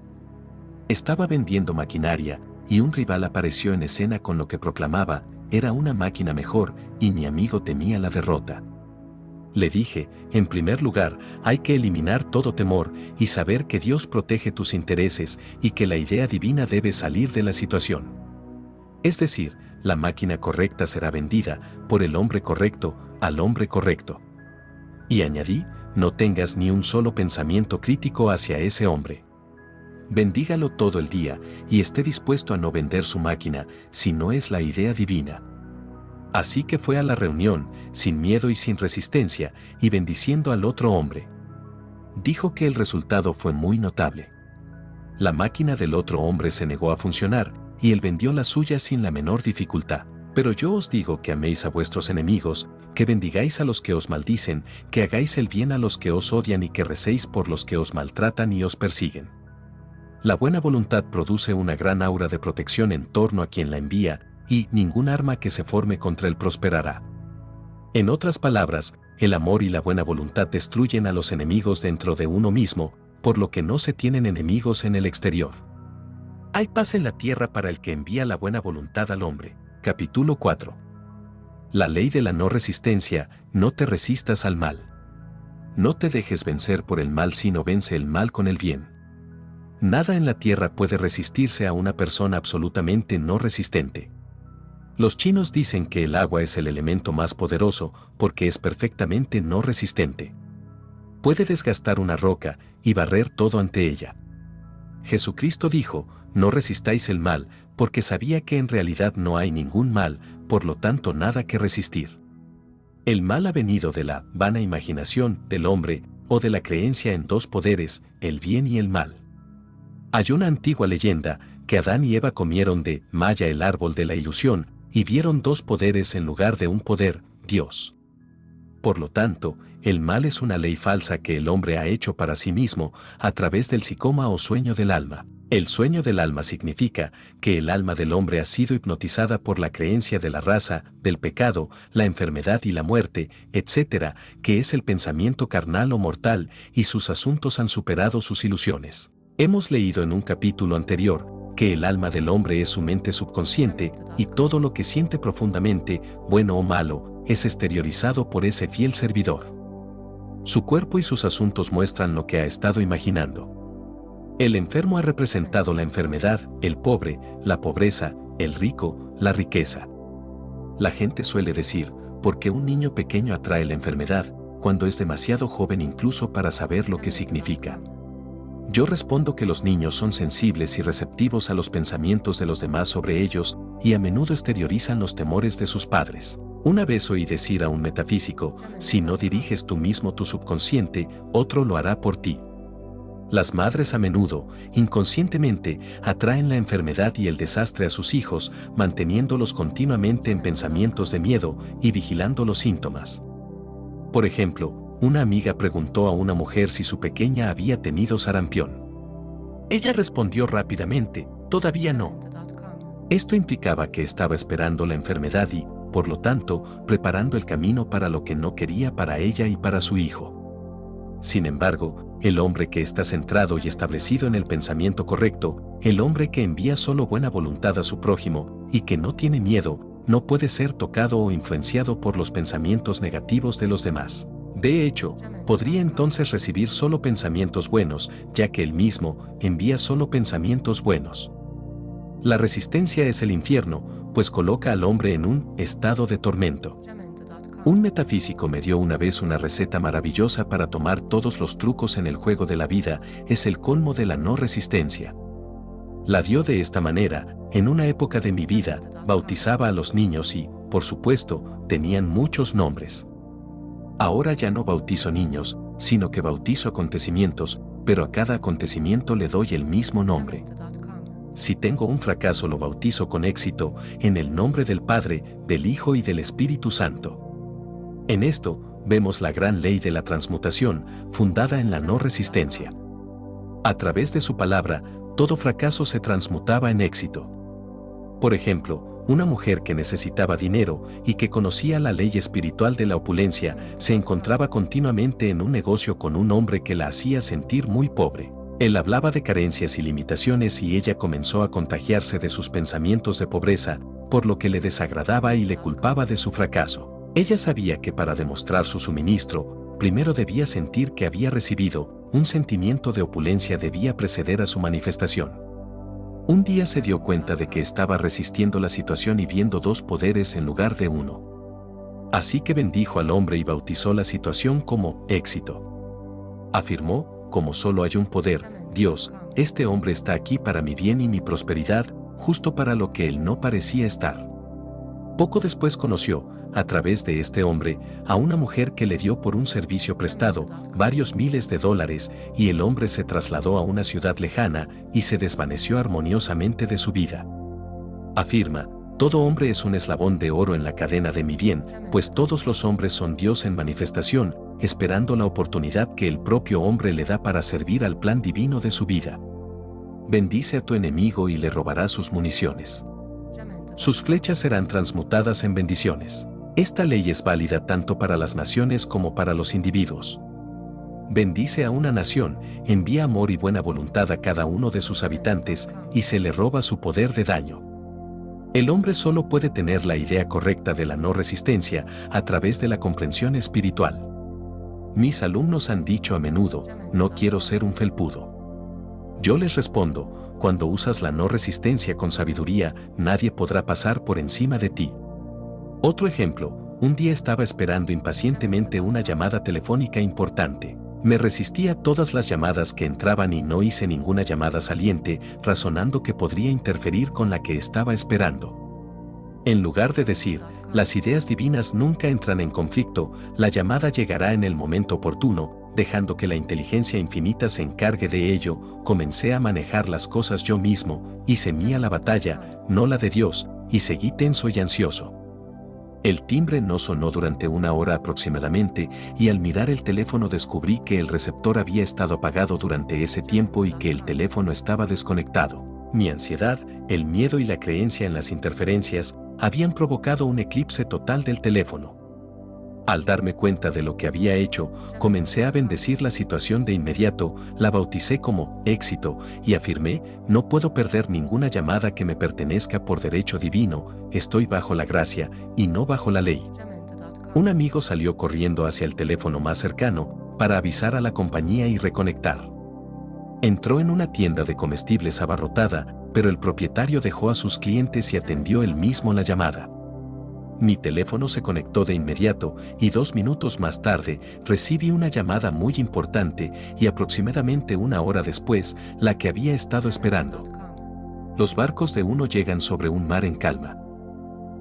Estaba vendiendo maquinaria, y un rival apareció en escena con lo que proclamaba, era una máquina mejor y mi amigo temía la derrota. Le dije, en primer lugar, hay que eliminar todo temor y saber que Dios protege tus intereses y que la idea divina debe salir de la situación. Es decir, la máquina correcta será vendida por el hombre correcto al hombre correcto. Y añadí, no tengas ni un solo pensamiento crítico hacia ese hombre. Bendígalo todo el día y esté dispuesto a no vender su máquina si no es la idea divina. Así que fue a la reunión, sin miedo y sin resistencia, y bendiciendo al otro hombre. Dijo que el resultado fue muy notable. La máquina del otro hombre se negó a funcionar, y él vendió la suya sin la menor dificultad. Pero yo os digo que améis a vuestros enemigos, que bendigáis a los que os maldicen, que hagáis el bien a los que os odian y que recéis por los que os maltratan y os persiguen. La buena voluntad produce una gran aura de protección en torno a quien la envía, y ningún arma que se forme contra él prosperará. En otras palabras, el amor y la buena voluntad destruyen a los enemigos dentro de uno mismo, por lo que no se tienen enemigos en el exterior. Hay paz en la tierra para el que envía la buena voluntad al hombre. Capítulo 4. La ley de la no resistencia, no te resistas al mal. No te dejes vencer por el mal sino vence el mal con el bien. Nada en la tierra puede resistirse a una persona absolutamente no resistente. Los chinos dicen que el agua es el elemento más poderoso porque es perfectamente no resistente. Puede desgastar una roca y barrer todo ante ella. Jesucristo dijo, no resistáis el mal, porque sabía que en realidad no hay ningún mal, por lo tanto nada que resistir. El mal ha venido de la vana imaginación del hombre o de la creencia en dos poderes, el bien y el mal. Hay una antigua leyenda que Adán y Eva comieron de Maya el árbol de la ilusión y vieron dos poderes en lugar de un poder, Dios. Por lo tanto, el mal es una ley falsa que el hombre ha hecho para sí mismo a través del psicoma o sueño del alma. El sueño del alma significa que el alma del hombre ha sido hipnotizada por la creencia de la raza, del pecado, la enfermedad y la muerte, etc., que es el pensamiento carnal o mortal, y sus asuntos han superado sus ilusiones. Hemos leído en un capítulo anterior que el alma del hombre es su mente subconsciente y todo lo que siente profundamente, bueno o malo, es exteriorizado por ese fiel servidor. Su cuerpo y sus asuntos muestran lo que ha estado imaginando. El enfermo ha representado la enfermedad, el pobre, la pobreza, el rico, la riqueza. La gente suele decir, ¿por qué un niño pequeño atrae la enfermedad, cuando es demasiado joven incluso para saber lo que significa? Yo respondo que los niños son sensibles y receptivos a los pensamientos de los demás sobre ellos y a menudo exteriorizan los temores de sus padres. Una vez oí decir a un metafísico, si no diriges tú mismo tu subconsciente, otro lo hará por ti. Las madres a menudo, inconscientemente, atraen la enfermedad y el desastre a sus hijos, manteniéndolos continuamente en pensamientos de miedo y vigilando los síntomas. Por ejemplo, una amiga preguntó a una mujer si su pequeña había tenido sarampión. Ella respondió rápidamente, todavía no. Esto implicaba que estaba esperando la enfermedad y, por lo tanto, preparando el camino para lo que no quería para ella y para su hijo. Sin embargo, el hombre que está centrado y establecido en el pensamiento correcto, el hombre que envía solo buena voluntad a su prójimo y que no tiene miedo, no puede ser tocado o influenciado por los pensamientos negativos de los demás. De hecho, podría entonces recibir solo pensamientos buenos, ya que él mismo envía solo pensamientos buenos. La resistencia es el infierno, pues coloca al hombre en un estado de tormento. Un metafísico me dio una vez una receta maravillosa para tomar todos los trucos en el juego de la vida, es el colmo de la no resistencia. La dio de esta manera, en una época de mi vida, bautizaba a los niños y, por supuesto, tenían muchos nombres. Ahora ya no bautizo niños, sino que bautizo acontecimientos, pero a cada acontecimiento le doy el mismo nombre. Si tengo un fracaso lo bautizo con éxito, en el nombre del Padre, del Hijo y del Espíritu Santo. En esto, vemos la gran ley de la transmutación, fundada en la no resistencia. A través de su palabra, todo fracaso se transmutaba en éxito. Por ejemplo, una mujer que necesitaba dinero y que conocía la ley espiritual de la opulencia, se encontraba continuamente en un negocio con un hombre que la hacía sentir muy pobre. Él hablaba de carencias y limitaciones y ella comenzó a contagiarse de sus pensamientos de pobreza, por lo que le desagradaba y le culpaba de su fracaso. Ella sabía que para demostrar su suministro, primero debía sentir que había recibido, un sentimiento de opulencia debía preceder a su manifestación. Un día se dio cuenta de que estaba resistiendo la situación y viendo dos poderes en lugar de uno. Así que bendijo al hombre y bautizó la situación como éxito. Afirmó, como solo hay un poder, Dios, este hombre está aquí para mi bien y mi prosperidad, justo para lo que él no parecía estar. Poco después conoció, a través de este hombre, a una mujer que le dio por un servicio prestado varios miles de dólares y el hombre se trasladó a una ciudad lejana y se desvaneció armoniosamente de su vida. Afirma, todo hombre es un eslabón de oro en la cadena de mi bien, pues todos los hombres son Dios en manifestación, esperando la oportunidad que el propio hombre le da para servir al plan divino de su vida. Bendice a tu enemigo y le robarás sus municiones. Sus flechas serán transmutadas en bendiciones. Esta ley es válida tanto para las naciones como para los individuos. Bendice a una nación, envía amor y buena voluntad a cada uno de sus habitantes y se le roba su poder de daño. El hombre solo puede tener la idea correcta de la no resistencia a través de la comprensión espiritual. Mis alumnos han dicho a menudo, no quiero ser un felpudo. Yo les respondo, cuando usas la no resistencia con sabiduría, nadie podrá pasar por encima de ti. Otro ejemplo, un día estaba esperando impacientemente una llamada telefónica importante. Me resistí a todas las llamadas que entraban y no hice ninguna llamada saliente, razonando que podría interferir con la que estaba esperando. En lugar de decir, las ideas divinas nunca entran en conflicto, la llamada llegará en el momento oportuno, dejando que la inteligencia infinita se encargue de ello, comencé a manejar las cosas yo mismo, hice mía la batalla, no la de Dios, y seguí tenso y ansioso. El timbre no sonó durante una hora aproximadamente, y al mirar el teléfono descubrí que el receptor había estado apagado durante ese tiempo y que el teléfono estaba desconectado. Mi ansiedad, el miedo y la creencia en las interferencias habían provocado un eclipse total del teléfono. Al darme cuenta de lo que había hecho, comencé a bendecir la situación de inmediato, la bauticé como éxito y afirmé, no puedo perder ninguna llamada que me pertenezca por derecho divino, estoy bajo la gracia y no bajo la ley. Un amigo salió corriendo hacia el teléfono más cercano para avisar a la compañía y reconectar. Entró en una tienda de comestibles abarrotada, pero el propietario dejó a sus clientes y atendió él mismo la llamada. Mi teléfono se conectó de inmediato y 2 minutos más tarde recibí una llamada muy importante y aproximadamente una hora después la que había estado esperando. Los barcos de uno llegan sobre un mar en calma.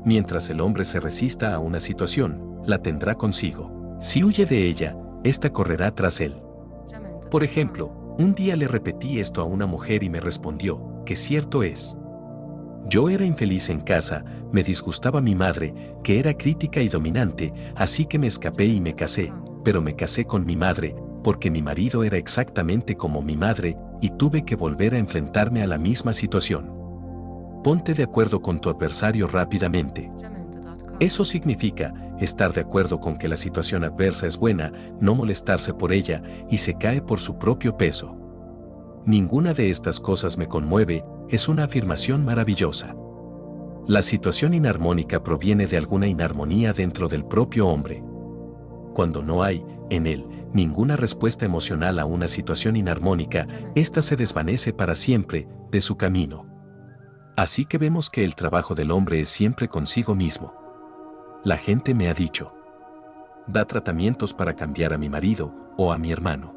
Mientras el hombre se resista a una situación, la tendrá consigo. Si huye de ella, ésta correrá tras él. Por ejemplo, un día le repetí esto a una mujer y me respondió, que cierto es. Yo era infeliz en casa, me disgustaba mi madre, que era crítica y dominante, así que me escapé y me casé, pero me casé con mi madre, porque mi marido era exactamente como mi madre, y tuve que volver a enfrentarme a la misma situación. Ponte de acuerdo con tu adversario rápidamente. Eso significa estar de acuerdo con que la situación adversa es buena, no molestarse por ella, y se cae por su propio peso. Ninguna de estas cosas me conmueve, es una afirmación maravillosa. La situación inarmónica proviene de alguna inarmonía dentro del propio hombre. Cuando no hay, en él, ninguna respuesta emocional a una situación inarmónica, ésta se desvanece para siempre de su camino. Así que vemos que el trabajo del hombre es siempre consigo mismo. La gente me ha dicho, da tratamientos para cambiar a mi marido o a mi hermano.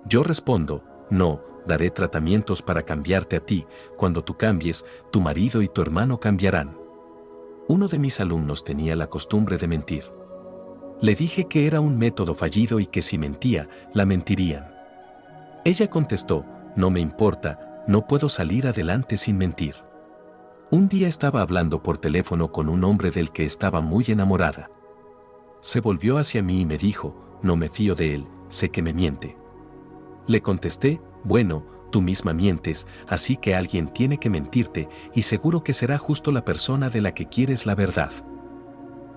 Yo respondo, no, daré tratamientos para cambiarte a ti, cuando tú cambies, tu marido y tu hermano cambiarán. Uno de mis alumnos tenía la costumbre de mentir. Le dije que era un método fallido y que si mentía, la mentirían. Ella contestó, no me importa, no puedo salir adelante sin mentir. Un día estaba hablando por teléfono con un hombre del que estaba muy enamorada. Se volvió hacia mí y me dijo, no me fío de él, sé que me miente. Le contesté, bueno, tú misma mientes, así que alguien tiene que mentirte y seguro que será justo la persona de la que quieres la verdad.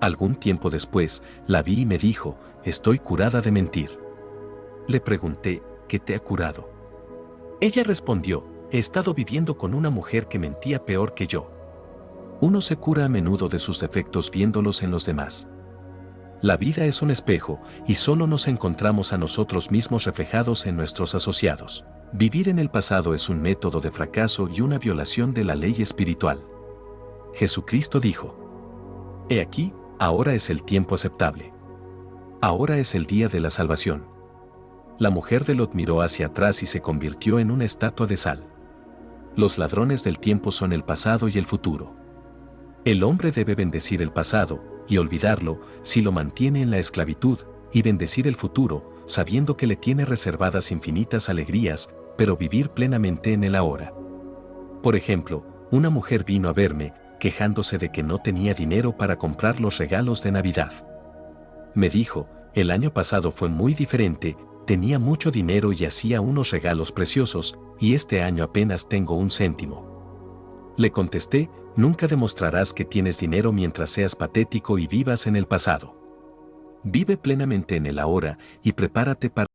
Algún tiempo después, la vi y me dijo, estoy curada de mentir. Le pregunté, ¿qué te ha curado? Ella respondió, he estado viviendo con una mujer que mentía peor que yo. Uno se cura a menudo de sus defectos viéndolos en los demás. La vida es un espejo y solo nos encontramos a nosotros mismos reflejados en nuestros asociados. Vivir en el pasado es un método de fracaso y una violación de la ley espiritual. Jesucristo dijo, he aquí, ahora es el tiempo aceptable. Ahora es el día de la salvación. La mujer de Lot miró hacia atrás y se convirtió en una estatua de sal. Los ladrones del tiempo son el pasado y el futuro. El hombre debe bendecir el pasado y olvidarlo si lo mantiene en la esclavitud, y bendecir el futuro, sabiendo que le tiene reservadas infinitas alegrías, pero vivir plenamente en el ahora. Por ejemplo, una mujer vino a verme, quejándose de que no tenía dinero para comprar los regalos de Navidad. Me dijo, el año pasado fue muy diferente, tenía mucho dinero y hacía unos regalos preciosos, y este año apenas tengo un céntimo. Le contesté, nunca demostrarás que tienes dinero mientras seas patético y vivas en el pasado. Vive plenamente en el ahora y prepárate para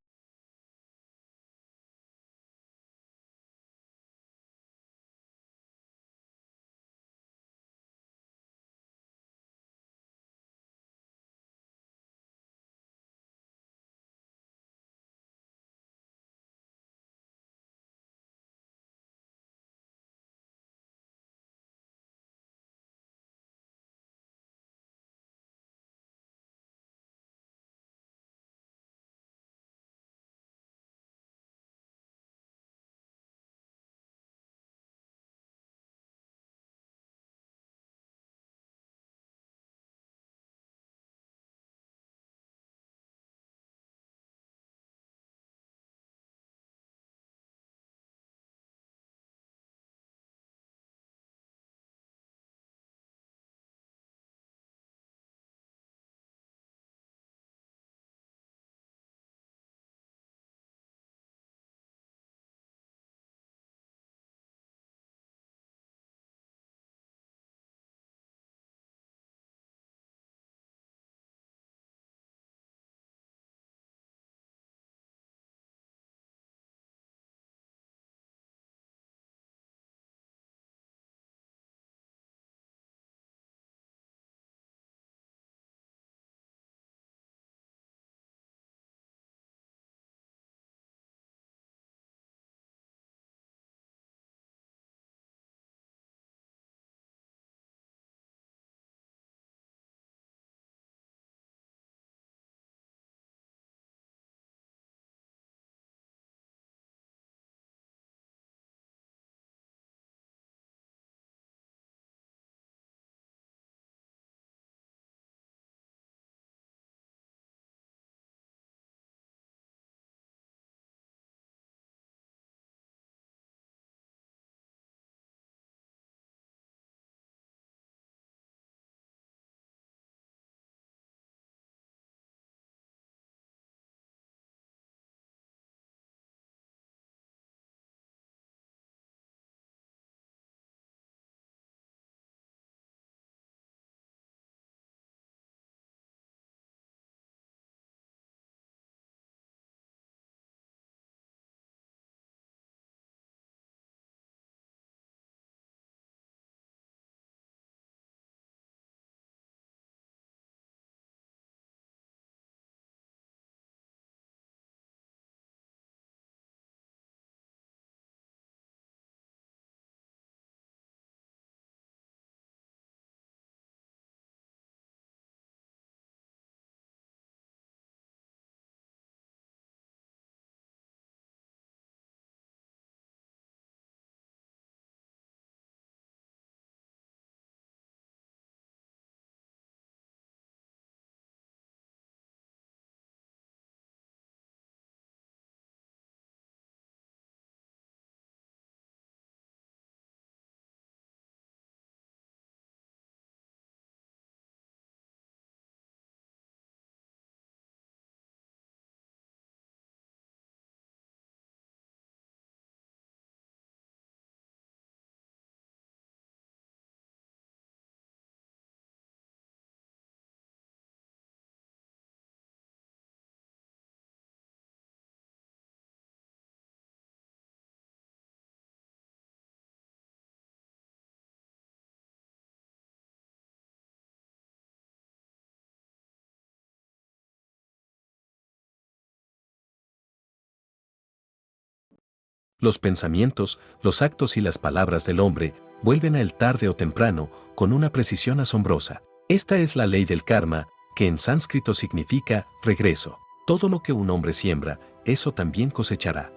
Los pensamientos, los actos y las palabras del hombre vuelven a él tarde o temprano, con una precisión asombrosa. Esta es la ley del karma, que en sánscrito significa regreso. Todo lo que un hombre siembra, eso también cosechará.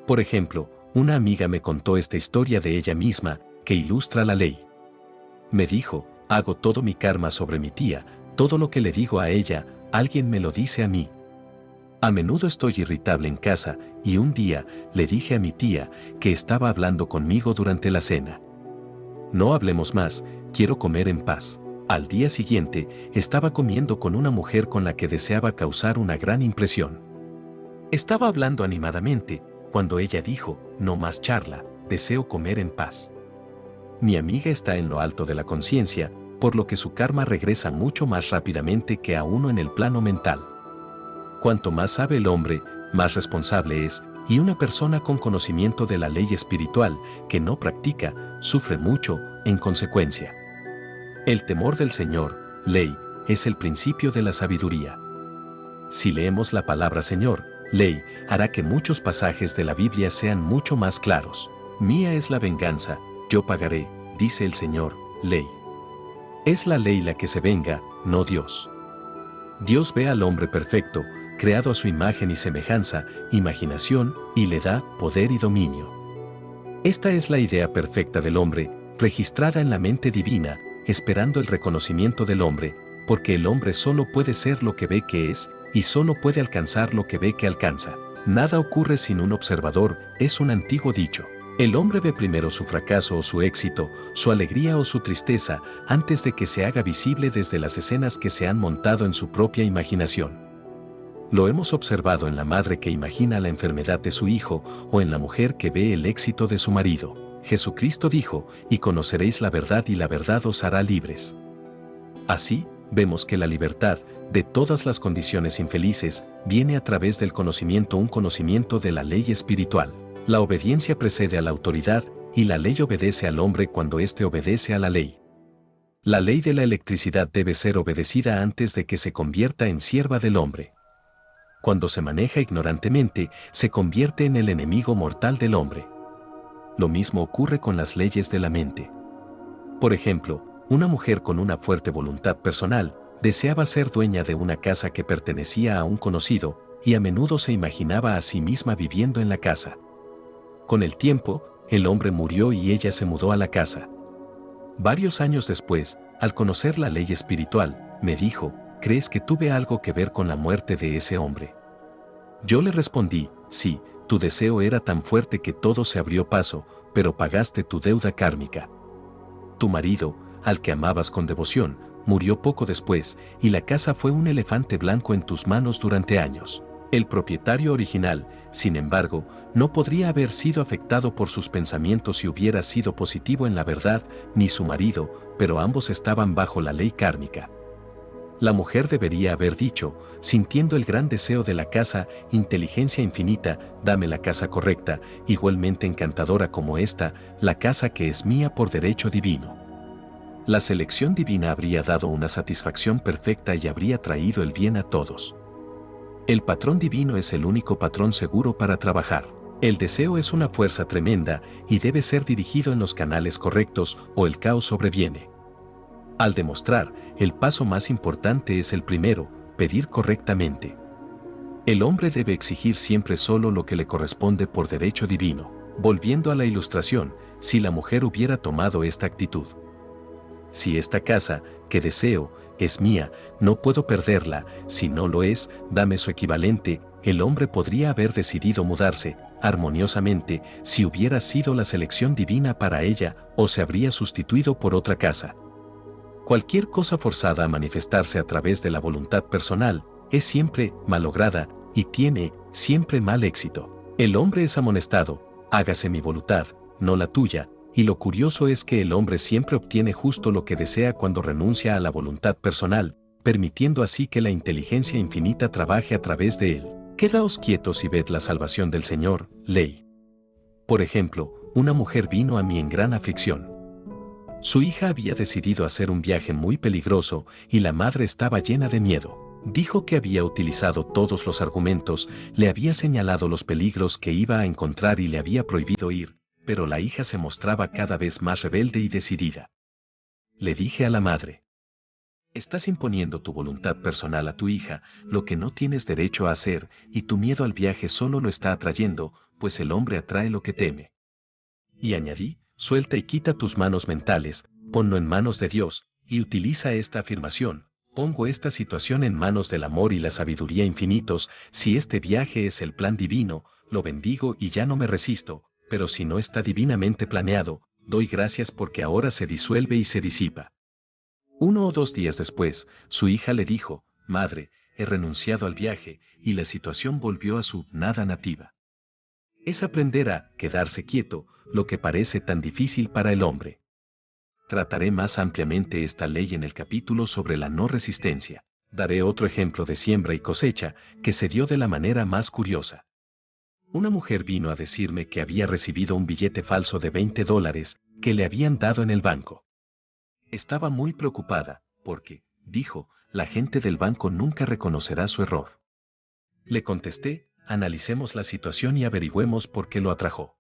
Por ejemplo, una amiga me contó esta historia de ella misma, que ilustra la ley. Me dijo, hago todo mi karma sobre mi tía, todo lo que le digo a ella, alguien me lo dice a mí. A menudo estoy irritable en casa, y un día le dije a mi tía que estaba hablando conmigo durante la cena. No hablemos más, quiero comer en paz. Al día siguiente, estaba comiendo con una mujer con la que deseaba causar una gran impresión. Estaba hablando animadamente, cuando ella dijo, no más charla, deseo comer en paz. Mi amiga está en lo alto de la conciencia, por lo que su karma regresa mucho más rápidamente que a uno en el plano mental. Cuanto más sabe el hombre, más responsable es, y una persona con conocimiento de la ley espiritual que no practica, sufre mucho, en consecuencia. El temor del Señor, ley, es el principio de la sabiduría. Si leemos la palabra Señor, ley, hará que muchos pasajes de la Biblia sean mucho más claros. Mía es la venganza, yo pagaré, dice el Señor, ley. Es la ley la que se venga, no Dios. Dios ve al hombre perfecto, creado a su imagen y semejanza, imaginación, y le da poder y dominio. Esta es la idea perfecta del hombre, registrada en la mente divina, esperando el reconocimiento del hombre, porque el hombre solo puede ser lo que ve que es, y solo puede alcanzar lo que ve que alcanza. Nada ocurre sin un observador, es un antiguo dicho. El hombre ve primero su fracaso o su éxito, su alegría o su tristeza, antes de que se haga visible desde las escenas que se han montado en su propia imaginación. Lo hemos observado en la madre que imagina la enfermedad de su hijo o en la mujer que ve el éxito de su marido. Jesucristo dijo, y conoceréis la verdad y la verdad os hará libres. Así, vemos que la libertad, de todas las condiciones infelices, viene a través del conocimiento, un conocimiento de la ley espiritual. La obediencia precede a la autoridad, y la ley obedece al hombre cuando éste obedece a la ley. La ley de la electricidad debe ser obedecida antes de que se convierta en sierva del hombre. Cuando se maneja ignorantemente, se convierte en el enemigo mortal del hombre. Lo mismo ocurre con las leyes de la mente. Por ejemplo, una mujer con una fuerte voluntad personal, deseaba ser dueña de una casa que pertenecía a un conocido, y a menudo se imaginaba a sí misma viviendo en la casa. Con el tiempo, el hombre murió y ella se mudó a la casa. Varios años después, al conocer la ley espiritual, me dijo, ¿crees que tuve algo que ver con la muerte de ese hombre? Yo le respondí, sí, tu deseo era tan fuerte que todo se abrió paso, pero pagaste tu deuda kármica. Tu marido, al que amabas con devoción, murió poco después, y la casa fue un elefante blanco en tus manos durante años. El propietario original, sin embargo, no podría haber sido afectado por sus pensamientos si hubiera sido positivo en la verdad, ni su marido, pero ambos estaban bajo la ley kármica. La mujer debería haber dicho, sintiendo el gran deseo de la casa, inteligencia infinita, dame la casa correcta, igualmente encantadora como esta, la casa que es mía por derecho divino. La selección divina habría dado una satisfacción perfecta y habría traído el bien a todos. El patrón divino es el único patrón seguro para trabajar. El deseo es una fuerza tremenda y debe ser dirigido en los canales correctos o el caos sobreviene. Al demostrar, el paso más importante es el primero, pedir correctamente. El hombre debe exigir siempre solo lo que le corresponde por derecho divino. Volviendo a la ilustración, si la mujer hubiera tomado esta actitud. Si esta casa, que deseo, es mía, no puedo perderla, si no lo es, dame su equivalente, el hombre podría haber decidido mudarse, armoniosamente, si hubiera sido la selección divina para ella, o se habría sustituido por otra casa. Cualquier cosa forzada a manifestarse a través de la voluntad personal, es siempre malograda, y tiene siempre mal éxito. El hombre es amonestado, hágase mi voluntad, no la tuya, y lo curioso es que el hombre siempre obtiene justo lo que desea cuando renuncia a la voluntad personal, permitiendo así que la inteligencia infinita trabaje a través de él. Quedaos quietos y ved la salvación del Señor, ley. Por ejemplo, una mujer vino a mí en gran aflicción. Su hija había decidido hacer un viaje muy peligroso y la madre estaba llena de miedo. Dijo que había utilizado todos los argumentos, le había señalado los peligros que iba a encontrar y le había prohibido ir, pero la hija se mostraba cada vez más rebelde y decidida. Le dije a la madre: estás imponiendo tu voluntad personal a tu hija, lo que no tienes derecho a hacer, y tu miedo al viaje solo lo está atrayendo, pues el hombre atrae lo que teme. Y añadí: suelta y quita tus manos mentales, ponlo en manos de Dios, y utiliza esta afirmación: pongo esta situación en manos del amor y la sabiduría infinitos. Si este viaje es el plan divino, lo bendigo y ya no me resisto, pero si no está divinamente planeado, doy gracias porque ahora se disuelve y se disipa. 1 o 2 días después, su hija le dijo: madre, he renunciado al viaje, y la situación volvió a su nada nativa. Es aprender a quedarse quieto, lo que parece tan difícil para el hombre. Trataré más ampliamente esta ley en el capítulo sobre la no resistencia. Daré otro ejemplo de siembra y cosecha, que se dio de la manera más curiosa. Una mujer vino a decirme que había recibido un billete falso de $20 que le habían dado en el banco. Estaba muy preocupada, porque, dijo, la gente del banco nunca reconocerá su error. Le contesté: analicemos la situación y averigüemos por qué lo atrajo.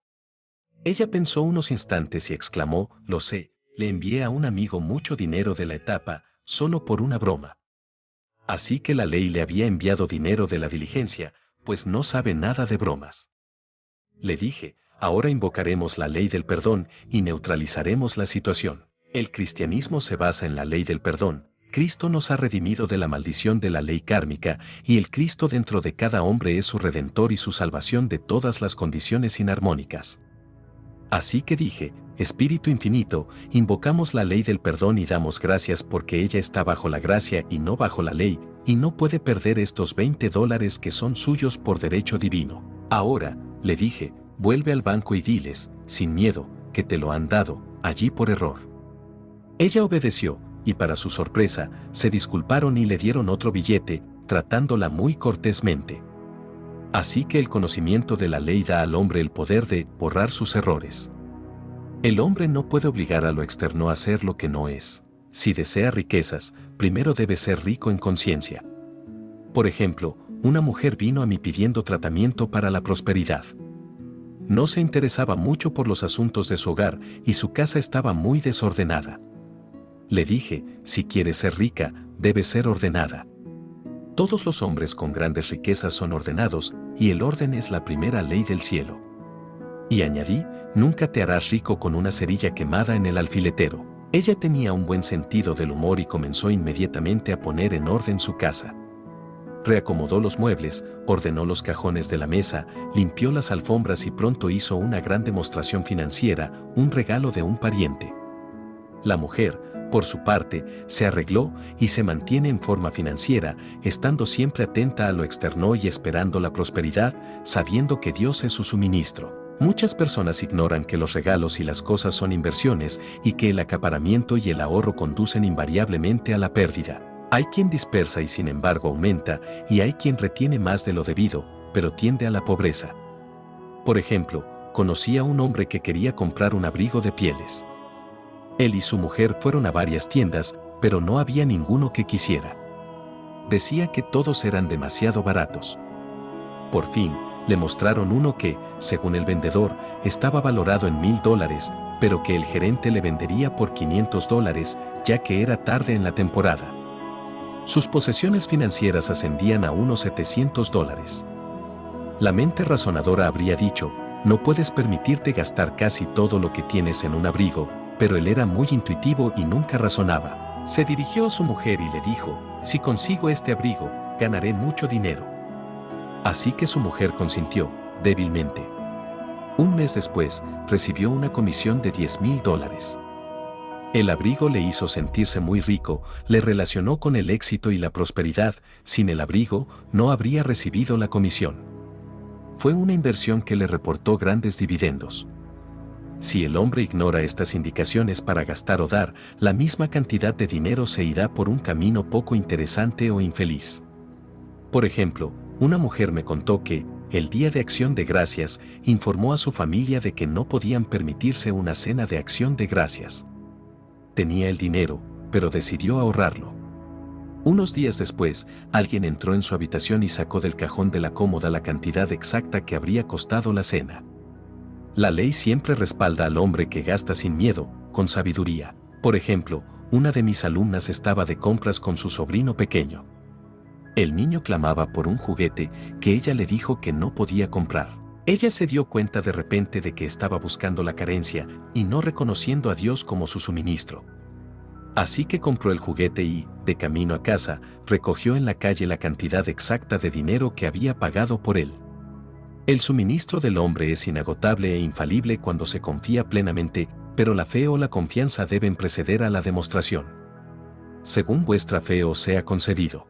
Ella pensó unos instantes y exclamó: lo sé, le envié a un amigo mucho dinero de la etapa, solo por una broma. Así que la ley le había enviado dinero de la diligencia, pues no sabe nada de bromas. Le dije: ahora invocaremos la ley del perdón y neutralizaremos la situación. El cristianismo se basa en la ley del perdón. Cristo nos ha redimido de la maldición de la ley kármica, y el Cristo dentro de cada hombre es su redentor y su salvación de todas las condiciones inarmónicas. Así que dije: Espíritu infinito, invocamos la ley del perdón y damos gracias porque ella está bajo la gracia y no bajo la ley, y no puede perder estos $20 que son suyos por derecho divino. Ahora, le dije, vuelve al banco y diles, sin miedo, que te lo han dado, allí por error. Ella obedeció, y para su sorpresa, se disculparon y le dieron otro billete, tratándola muy cortésmente. Así que el conocimiento de la ley da al hombre el poder de borrar sus errores. El hombre no puede obligar a lo externo a hacer lo que no es. Si desea riquezas, primero debe ser rico en conciencia. Por ejemplo, una mujer vino a mí pidiendo tratamiento para la prosperidad. No se interesaba mucho por los asuntos de su hogar y su casa estaba muy desordenada. Le dije: si quieres ser rica, debes ser ordenada. Todos los hombres con grandes riquezas son ordenados, y el orden es la primera ley del cielo. Y añadí: nunca te harás rico con una cerilla quemada en el alfiletero. Ella tenía un buen sentido del humor y comenzó inmediatamente a poner en orden su casa. Reacomodó los muebles, ordenó los cajones de la mesa, limpió las alfombras y pronto hizo una gran demostración financiera, un regalo de un pariente. La mujer, por su parte, se arregló y se mantiene en forma financiera, estando siempre atenta a lo externo y esperando la prosperidad, sabiendo que Dios es su suministro. Muchas personas ignoran que los regalos y las cosas son inversiones y que el acaparamiento y el ahorro conducen invariablemente a la pérdida. Hay quien dispersa y sin embargo aumenta, y hay quien retiene más de lo debido, pero tiende a la pobreza. Por ejemplo, conocí a un hombre que quería comprar un abrigo de pieles. Él y su mujer fueron a varias tiendas, pero no había ninguno que quisiera. Decía que todos eran demasiado baratos. Por fin, le mostraron uno que, según el vendedor, estaba valorado en $1,000, pero que el gerente le vendería por $500, ya que era tarde en la temporada. Sus posesiones financieras ascendían a unos $700. La mente razonadora habría dicho: no puedes permitirte gastar casi todo lo que tienes en un abrigo, pero él era muy intuitivo y nunca razonaba. Se dirigió a su mujer y le dijo: si consigo este abrigo, ganaré mucho dinero. Así que su mujer consintió, débilmente. Un mes después, recibió una comisión de $10,000. El abrigo le hizo sentirse muy rico, le relacionó con el éxito y la prosperidad. Sin el abrigo, no habría recibido la comisión. Fue una inversión que le reportó grandes dividendos. Si el hombre ignora estas indicaciones para gastar o dar, la misma cantidad de dinero se irá por un camino poco interesante o infeliz. Por ejemplo, una mujer me contó que, el día de Acción de Gracias, informó a su familia de que no podían permitirse una cena de Acción de Gracias. Tenía el dinero, pero decidió ahorrarlo. Unos días después, alguien entró en su habitación y sacó del cajón de la cómoda la cantidad exacta que habría costado la cena. La ley siempre respalda al hombre que gasta sin miedo, con sabiduría. Por ejemplo, una de mis alumnas estaba de compras con su sobrino pequeño. El niño clamaba por un juguete que ella le dijo que no podía comprar. Ella se dio cuenta de repente de que estaba buscando la carencia y no reconociendo a Dios como su suministro. Así que compró el juguete y, de camino a casa, recogió en la calle la cantidad exacta de dinero que había pagado por él. El suministro del hombre es inagotable e infalible cuando se confía plenamente, pero la fe o la confianza deben preceder a la demostración. Según vuestra fe os sea concedido.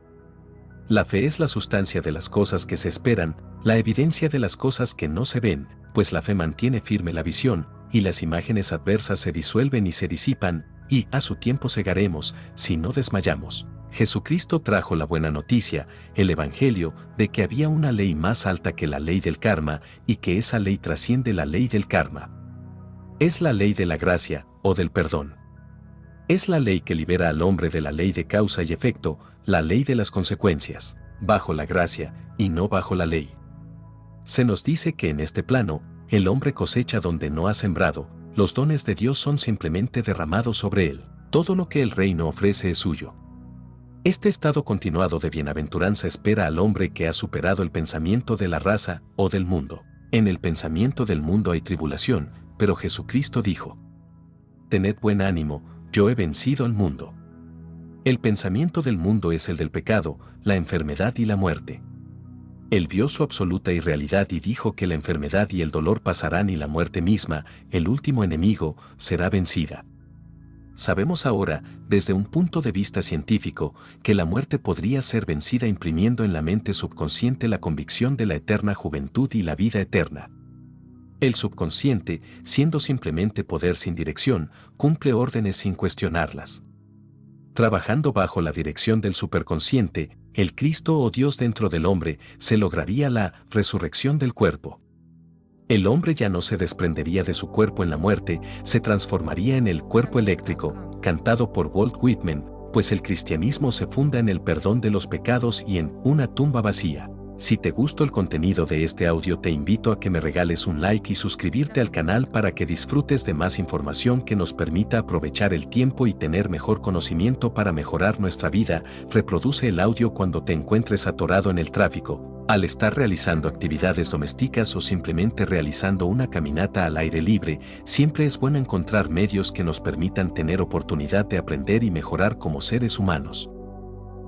La fe es la sustancia de las cosas que se esperan, la evidencia de las cosas que no se ven, pues la fe mantiene firme la visión, y las imágenes adversas se disuelven y se disipan, y a su tiempo cegaremos, si no desmayamos. Jesucristo trajo la buena noticia, el Evangelio, de que había una ley más alta que la ley del karma, y que esa ley trasciende la ley del karma. Es la ley de la gracia, o del perdón. Es la ley que libera al hombre de la ley de causa y efecto, la ley de las consecuencias, bajo la gracia, y no bajo la ley. Se nos dice que en este plano, el hombre cosecha donde no ha sembrado, los dones de Dios son simplemente derramados sobre él, todo lo que el reino ofrece es suyo. Este estado continuado de bienaventuranza espera al hombre que ha superado el pensamiento de la raza o del mundo. En el pensamiento del mundo hay tribulación, pero Jesucristo dijo: tened buen ánimo, yo he vencido al mundo. El pensamiento del mundo es el del pecado, la enfermedad y la muerte. Él vio su absoluta irrealidad y dijo que la enfermedad y el dolor pasarán y la muerte misma, el último enemigo, será vencida. Sabemos ahora, desde un punto de vista científico, que la muerte podría ser vencida imprimiendo en la mente subconsciente la convicción de la eterna juventud y la vida eterna. El subconsciente, siendo simplemente poder sin dirección, cumple órdenes sin cuestionarlas. Trabajando bajo la dirección del superconsciente, el Cristo o Dios dentro del hombre, se lograría la resurrección del cuerpo. El hombre ya no se desprendería de su cuerpo en la muerte, se transformaría en el cuerpo eléctrico, cantado por Walt Whitman, pues el cristianismo se funda en el perdón de los pecados y en una tumba vacía. Si te gustó el contenido de este audio, te invito a que me regales un like y suscribirte al canal para que disfrutes de más información que nos permita aprovechar el tiempo y tener mejor conocimiento para mejorar nuestra vida. Reproduce el audio cuando te encuentres atorado en el tráfico, al estar realizando actividades domésticas o simplemente realizando una caminata al aire libre. Siempre es bueno encontrar medios que nos permitan tener oportunidad de aprender y mejorar como seres humanos.